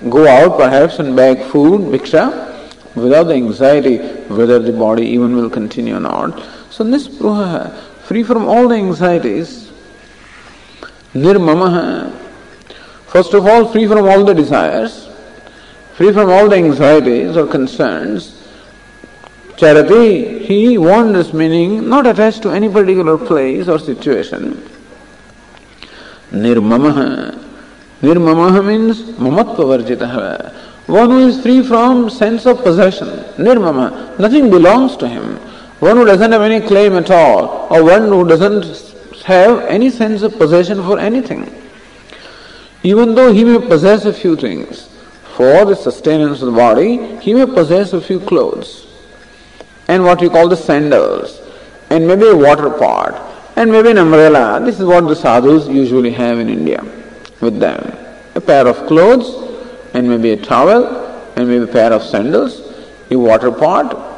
Speaker 1: go out perhaps and beg food, bhiksha, without the anxiety whether the body even will continue or not. So nispruhaha, free from all the anxieties, nirmamaha, first of all, free from all the desires, free from all the anxieties or concerns. Charati, he wanders, meaning not attached to any particular place or situation. Nirmamaha. Nirmamaha means mamatva varjitaha. One who is free from sense of possession. Nirmama. Nothing belongs to him. One who doesn't have any claim at all, or one who doesn't have any sense of possession for anything. Even though he may possess a few things, for the sustenance of the body, he may possess a few clothes, and what we call the sandals, and maybe a water pot, and maybe an umbrella. This is what the sadhus usually have in India with them. A pair of clothes, and maybe a towel, and maybe a pair of sandals, a water pot,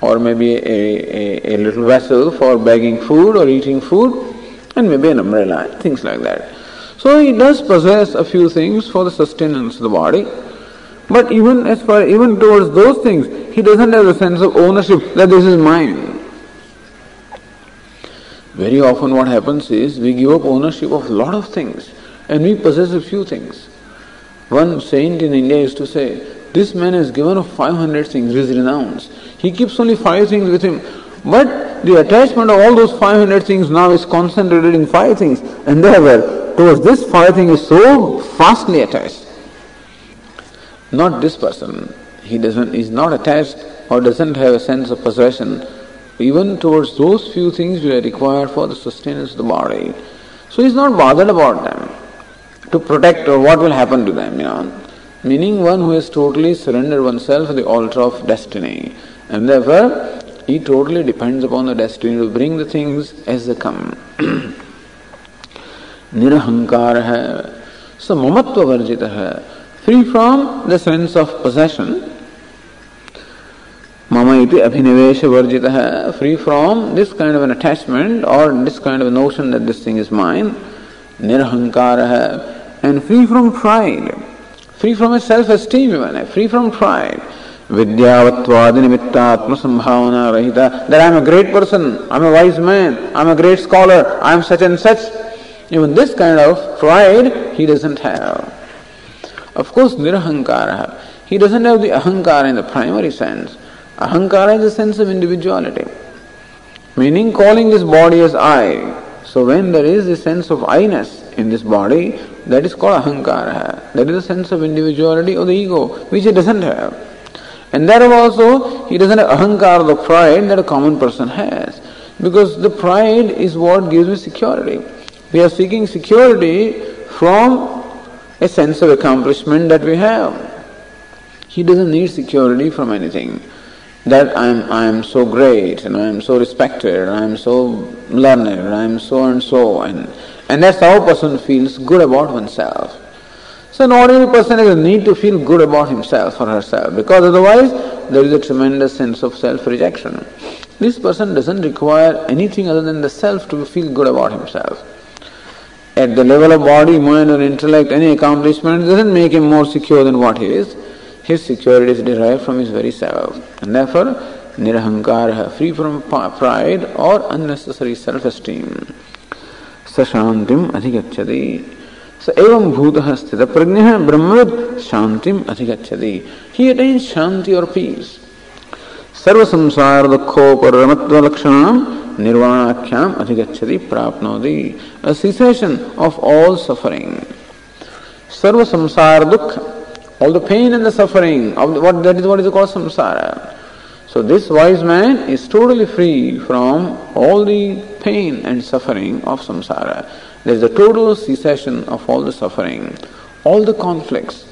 Speaker 1: or maybe a little vessel for bagging food or eating food, and maybe an umbrella, things like that. So he does possess a few things for the sustenance of the body, but even towards those things, he doesn't have a sense of ownership that this is mine. Very often what happens is we give up ownership of a lot of things and we possess a few things. One saint in India used to say, this man has given up 500 things, he is renounced. He keeps only 5 things with him, but the attachment of all those 500 things now is concentrated in 5 things, and therefore towards this 5 things is so fastly attached. Not this person. He is not attached or doesn't have a sense of possession even towards those few things which are required for the sustenance of the body. So he is not bothered about them, to protect or what will happen to them, Meaning one who has totally surrendered oneself at the altar of destiny, and therefore he totally depends upon the destiny to bring the things as they come. Nirahankara, so mamatva varjitaha, free from the sense of possession. Mama iti abhinivesha varjitaha, free from this kind of an attachment or this kind of a notion that this thing is mine. Nirahankara, and free from pride, free from a self-esteem even, free from pride. Vidyavattvadi nimittatma sambhavana rahita, that I am a great person, I am a wise man, I am a great scholar, I am such and such. Even this kind of pride he doesn't have. Of course, nirahankara, he doesn't have the ahankara in the primary sense. Ahankara is a sense of individuality, meaning calling this body as I. So when there is a sense of I-ness in this body, that is called ahankara. That is a sense of individuality of the ego, which he doesn't have. And that also, he doesn't have ahankara, the pride that a common person has. Because the pride is what gives me security. We are seeking security from a sense of accomplishment that we have. He doesn't need security from anything. That I am so great, and I am so respected, and I am so learned, and I am so and so, and that's how a person feels good about oneself. So an ordinary person has a need to feel good about himself or herself, because otherwise there is a tremendous sense of self-rejection. This person doesn't require anything other than the self to feel good about himself. At the level of body, mind or intellect, any accomplishment doesn't make him more secure than what he is. His security is derived from his very self, and therefore nirahankara, free from pride or unnecessary self-esteem. Sashantim adhigacchati. So evam bhutah sthita prajnah brahmavid shantim adhigacchati. He attains shanti or peace. Sarva samsara dukkho paramattva lakshanam nirvanakhyam adhigacchati prapnodi. A cessation of all suffering. Sarva samsara dukkha, all the pain and the suffering of what is called samsara. So this wise man is totally free from all the pain and suffering of samsara. There is a total cessation of all the suffering, all the conflicts,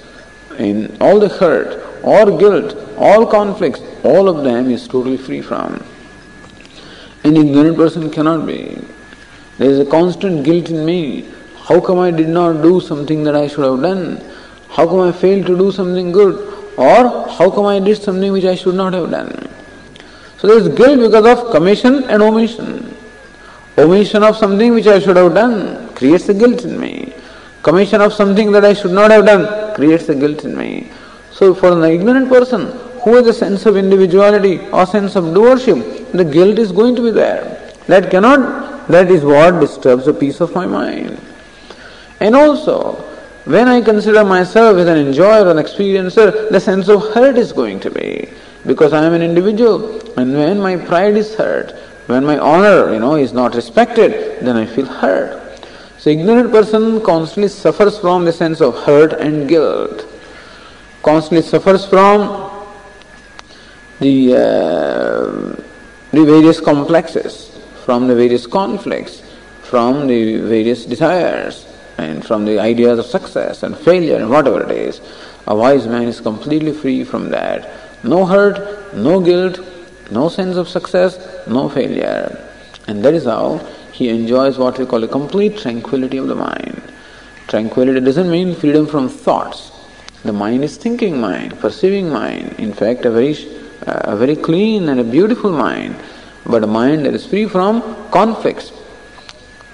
Speaker 1: in all the hurt or guilt, all conflicts, all of them is totally free from. An ignorant person cannot be. There is a constant guilt in me. How come I did not do something that I should have done? How come I failed to do something good? Or how come I did something which I should not have done? So there is guilt because of commission and omission. Omission of something which I should have done creates a guilt in me. Commission of something that I should not have done creates a guilt in me. So for an ignorant person who has a sense of individuality or sense of doership, the guilt is going to be there. That is what disturbs the peace of my mind. And also, when I consider myself as an enjoyer or an experiencer, the sense of hurt is going to be. Because I am an individual, and when my pride is hurt, when my honor, is not respected, then I feel hurt. So ignorant person constantly suffers from the sense of hurt and guilt. Constantly suffers from the various complexes, from the various conflicts, from the various desires, and from the ideas of success and failure and whatever it is. A wise man is completely free from that. No hurt, no guilt, no sense of success, no failure. And that is how he enjoys what we call a complete tranquility of the mind. Tranquility doesn't mean freedom from thoughts. The mind is thinking mind, perceiving mind. In fact, a very clean and a beautiful mind, but a mind that is free from conflicts,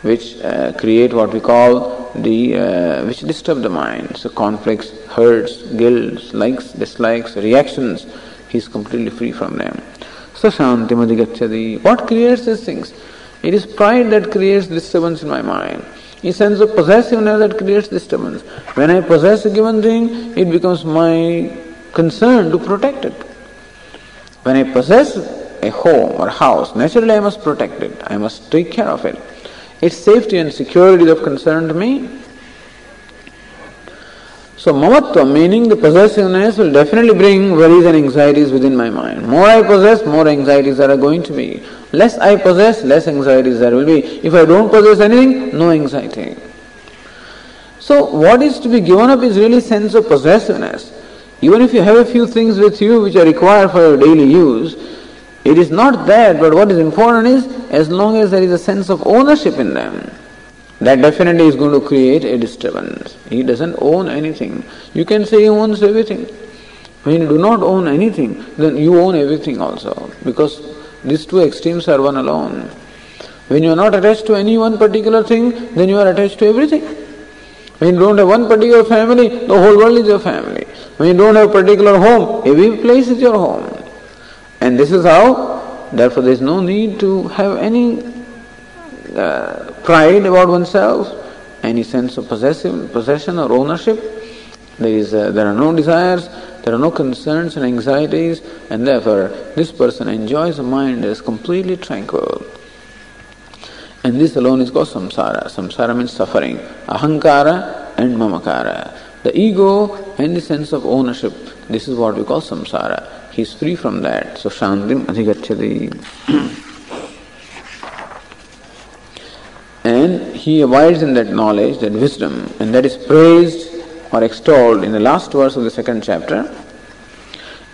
Speaker 1: which create what we call which disturb the mind. So conflicts, hurts, guilt, likes, dislikes, reactions, he is completely free from them. So shantim adhigacchati. What creates these things? It is pride that creates disturbance in my mind. A sense of possessiveness that creates disturbance. When I possess a given thing, it becomes my concern to protect it. When I possess a home or house, naturally I must protect it. I must take care of it. Its safety and security is of concern to me. So mamatva, meaning the possessiveness, will definitely bring worries and anxieties within my mind. More I possess, more anxieties there are going to be. Less I possess, less anxieties there will be. If I don't possess anything, no anxiety. So what is to be given up is really sense of possessiveness. Even if you have a few things with you which are required for your daily use, it is not that, but what is important is as long as there is a sense of ownership in them, that definitely is going to create a disturbance. He doesn't own anything. You can say he owns everything. When you do not own anything, then you own everything also, because these two extremes are one alone. When you are not attached to any one particular thing, then you are attached to everything. When you don't have one particular family, the whole world is your family. When you don't have a particular home, every place is your home. And this is how, therefore there is no need to have any pride about oneself, any sense of possession or ownership. There are no desires, there are no concerns and anxieties, and therefore this person enjoys a mind that is completely tranquil. And this alone is called samsara. Samsara means suffering. Ahankara and mamakara. The ego and the sense of ownership, this is what we call samsara. He is free from that. So shantim adhigacchati. And he abides in that knowledge, that wisdom, and that is praised or extolled in the last verse of the second chapter.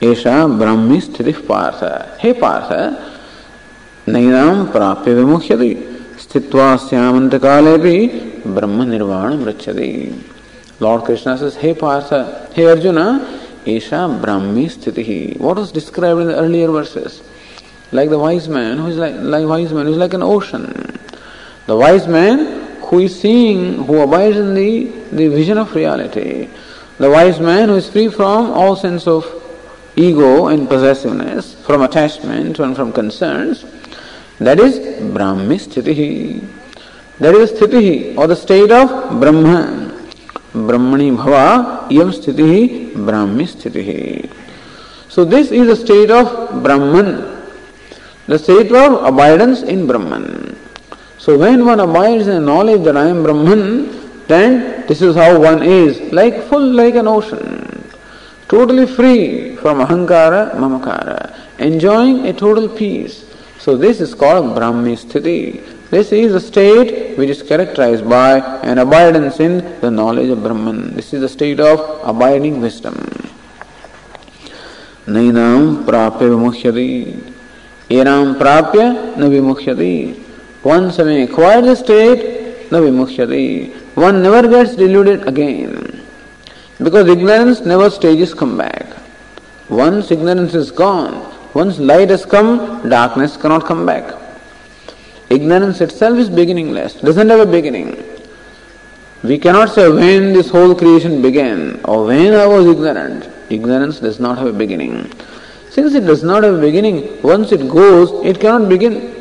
Speaker 1: Esha brahmi sthitih partha. Hey partha, nainam prapya vimukhyati. Sthitva syamanta kalepi brahma nirvanam rachyati. Lord Krishna says, hey partha, hey Arjuna, Esha brahmi sthitihi. What was described in the earlier verses? Like the wise man who is like an ocean. The wise man who is seeing, who abides in the vision of reality, The wise man who is free from all sense of ego and possessiveness, from attachment and from concerns, that is Brahmi Sthitihi. That is Sthitihi, or the state of Brahman. Brahmani Bhava Yam Sthitihi Brahmi Sthitihi. So this is the state of Brahman, the state of abidance in Brahman. So when one abides in the knowledge that I am Brahman, then this is how one is, full like an ocean, totally free from ahankara, mamakara, enjoying a total peace. So this is called Brahmi Sthiti. This is a state which is characterized by an abidance in the knowledge of Brahman. This is the state of abiding wisdom. Nainam prapya vimukhyati. Enam prapya na vimukhyati. Once having acquired the state, na vimukhyati. One never gets deluded again. Because ignorance never stages come back. Once ignorance is gone, once light has come, darkness cannot come back. Ignorance itself is beginningless, doesn't have a beginning. We cannot say when this whole creation began or when I was ignorant. Ignorance does not have a beginning. Since it does not have a beginning, once it goes, it cannot begin.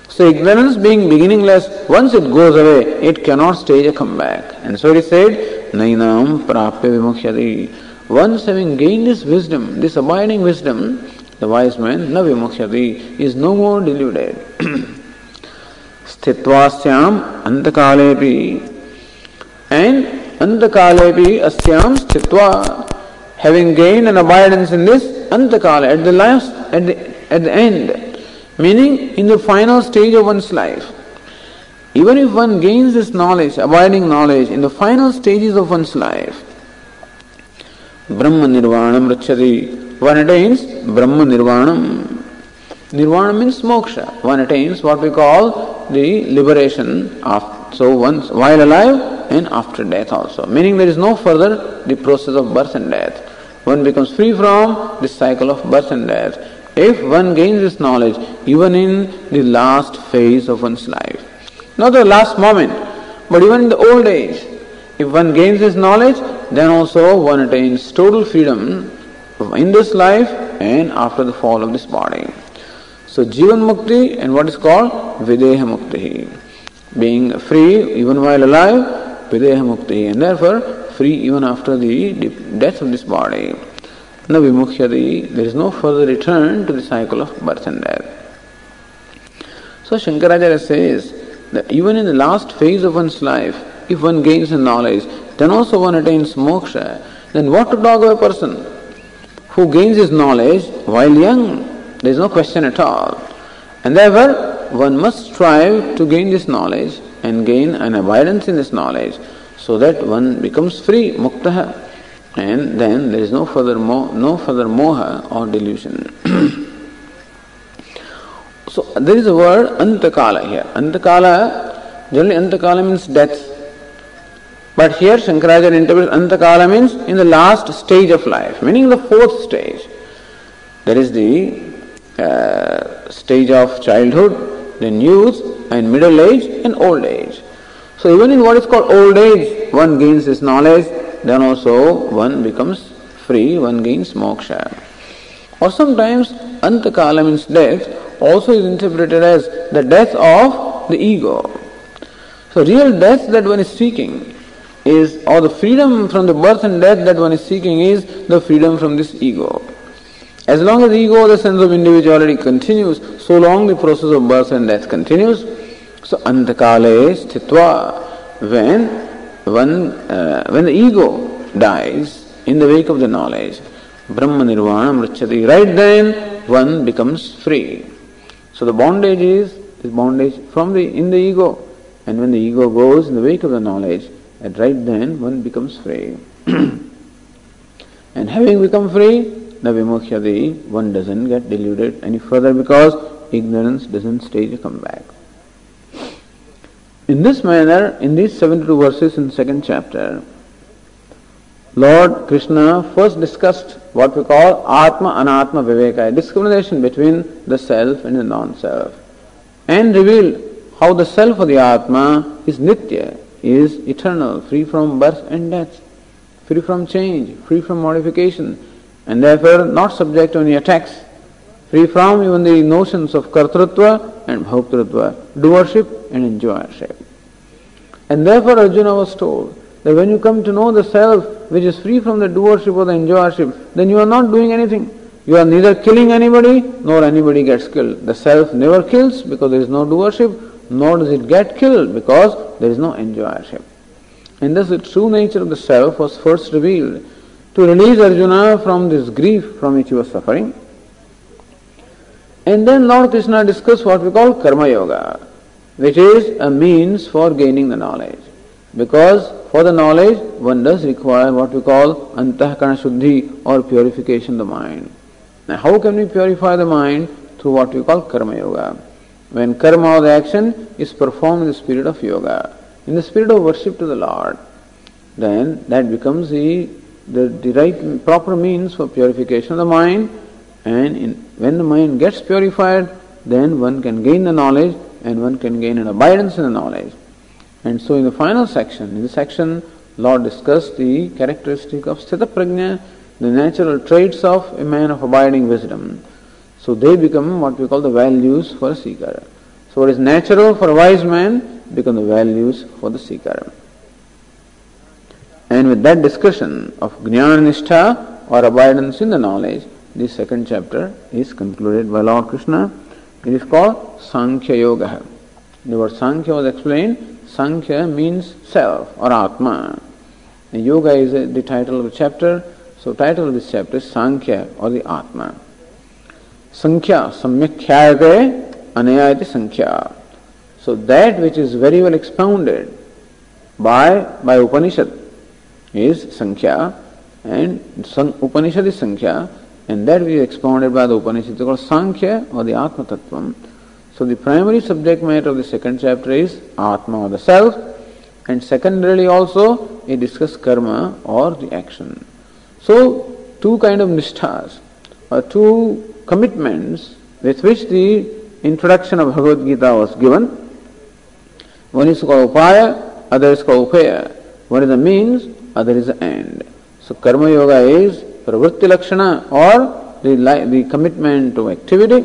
Speaker 1: So ignorance being beginningless, once it goes away, it cannot stage a comeback. And so it said, Nainam prapya vimukhyati. Once having gained this wisdom, this abiding wisdom, the wise man, na vimukhyati, is no more deluded. Sthitvasyam antakalepi. And antakalepi asyam sthitva. Having gained an abidance in this antakala, at the end, meaning in the final stage of one's life. Even if one gains this knowledge, abiding knowledge, in the final stages of one's life, Brahma Nirvanam Rachyati, one attains Brahma Nirvanam. Nirvana means moksha. One attains what we call the liberation of, so once while alive and after death also. Meaning there is no further the process of birth and death. One becomes free from this cycle of birth and death. If one gains this knowledge, even in the last phase of one's life, not the last moment, but even in the old age, if one gains this knowledge, then also one attains total freedom in this life and after the fall of this body. So Jivan Mukti and what is called Videha Mukti. Being free even while alive, Videha Mukti, and therefore free even after the death of this body. Na vimukhyati, there is no further return to the cycle of birth and death. So Shankaracharya says that even in the last phase of one's life, if one gains the knowledge, then also one attains moksha. Then what to talk of a person who gains his knowledge while young? There is no question at all. And therefore, one must strive to gain this knowledge and gain an abidance in this knowledge so that one becomes free, muktaha, and then there is no further moha or delusion. So there is a word antakala here. Antakala, generally antakala means death. But here Shankaracharya interprets antakala means in the last stage of life, meaning the fourth stage. That is the stage of childhood, then youth, and middle age, and old age. So even in what is called old age, one gains this knowledge, then also one becomes free, one gains moksha. Or sometimes antakala means death, also is interpreted as the death of the ego. So real death that one is seeking is, or the freedom from the birth and death that one is seeking is the freedom from this ego. As long as the ego, the sense of individuality continues, so long the process of birth and death continues. So antakale sthitva, when the ego dies in the wake of the knowledge, Brahma Nirvanam Rachyati, right then one becomes free. So the bondage is bondage in the ego, and when the ego goes in the wake of the knowledge, at right then one becomes free. And having become free, na vimukhyati, one doesn't get deluded any further because ignorance doesn't stage a comeback. In this manner, in these 72 verses in the second chapter, Lord Krishna first discussed what we call Atma Anatma Viveka, a discrimination between the self and the non-self, and revealed how the self of the Atma is Nitya, is eternal, free from birth and death. free from change, free from modification, and therefore not subject to any attacks, free from even the notions of kartrutva and bhoktrutva, doership and enjoyership. And therefore Arjuna was told that when you come to know the self which is free from the doership or the enjoyership, then you are not doing anything. You are neither killing anybody nor anybody gets killed. The self never kills because there is no doership, nor does it get killed because there is no enjoyership. And thus the true nature of the self was first revealed to release Arjuna from this grief from which he was suffering. And then Lord Krishna discussed what we call karma yoga, which is a means for gaining the knowledge. Because for the knowledge one does require what we call antahkarana shuddhi or purification of the mind. Now how can we purify the mind? Through what we call karma yoga. When karma or the action is performed in the spirit of yoga, in the spirit of worship to the Lord, then that becomes the right proper means for purification of the mind. And when the mind gets purified, then one can gain the knowledge and one can gain an abidance in the knowledge. And so in the final section, in this section, Lord discussed the characteristic of sthita prajna, the natural traits of a man of abiding wisdom. So they become what we call the values for a seeker. So what is natural for a wise man become the values for the seeker. And with that discussion of jnana nishtha or abidance in the knowledge, this second chapter is concluded by Lord Krishna. It is called Sankhya Yoga. The word Sankhya was explained. Sankhya means self or Atma. And yoga is the title of the chapter. So title of this chapter is Sankhya or the Atma. Sankhya, samyakhyayate anayayati Sankhya. So that which is very well expounded by Upanishad is Sankhya, and Upanishad is Sankhya, and that which is expounded by the Upanishad is called Sankhya or the Atma Tattvam. So the primary subject matter of the second chapter is Atma or the self, and secondarily also it discusses karma or the action. So two kind of nishthas or two commitments with which the introduction of Bhagavad Gītā was given. One is called upaya, other is called upaya. One is the means, other is the end. So karma yoga is pravritti lakshana or the commitment to activity,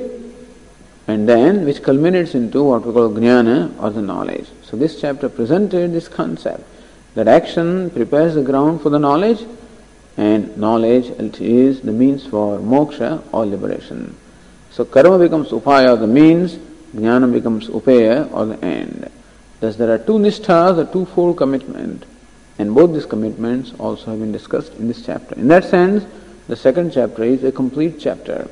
Speaker 1: and then which culminates into what we call jnana or the knowledge. So this chapter presented this concept that action prepares the ground for the knowledge, and knowledge is the means for moksha or liberation. So karma becomes upaya or the means, jnana becomes upaya or the end. Thus there are two nishthas, a twofold commitment, and both these commitments also have been discussed in this chapter. In that sense, the second chapter is a complete chapter.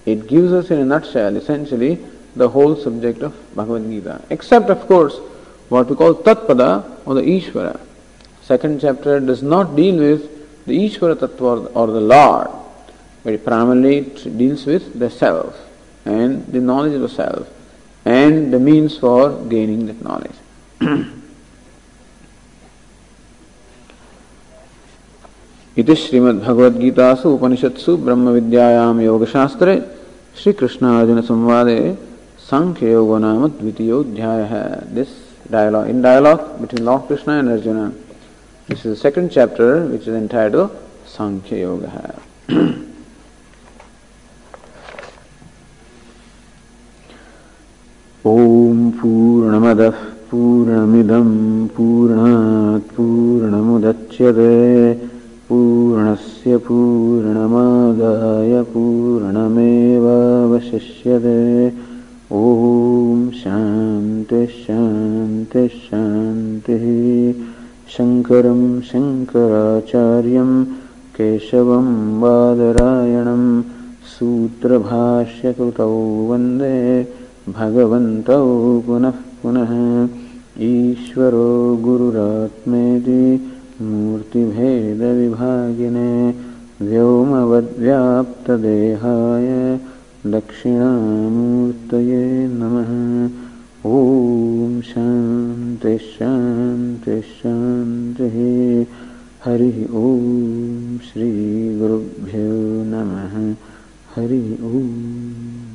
Speaker 1: It gives us in a nutshell essentially the whole subject of Bhagavad Gītā, except of course what we call Tatpada or the Ishvara. Second chapter does not deal with the Ishvara Tattva or the Lord, but it primarily deals with the self and the knowledge of the self and the means for gaining that knowledge. इति श्रीमद् भगवद गीतासु उपनिषत्सु ब्रह्म विद्यायाम योग शास्त्रे श्री कृष्ण अर्जुन संवादे सांख्य योगो नाम द्वितीयोऽध्यायः. This dialogue, in dialogue between Lord Krishna and Arjuna. This is the second chapter which is entitled Sankhya Yoga. Om Purnamadah Purnamidam Purnat Purnamudachyate Purnasya Purnamadaya Purnamevavashishyate. Om Shanti Shanti Shanti. Shankaram Shankaracharyam Keshavam Badarayanam Sutra Bhashya Krutau Vande Bhagavantau Punah Punah. Ishvaro Gururatmeti Murti Bheda Vibhagine Vyomavadvyapta Dehaya Dakshinamurtaye Namaha. Om Shanti Shanti Shanti. Hari Om Shri Gurubhyo Namaha. Hari Om.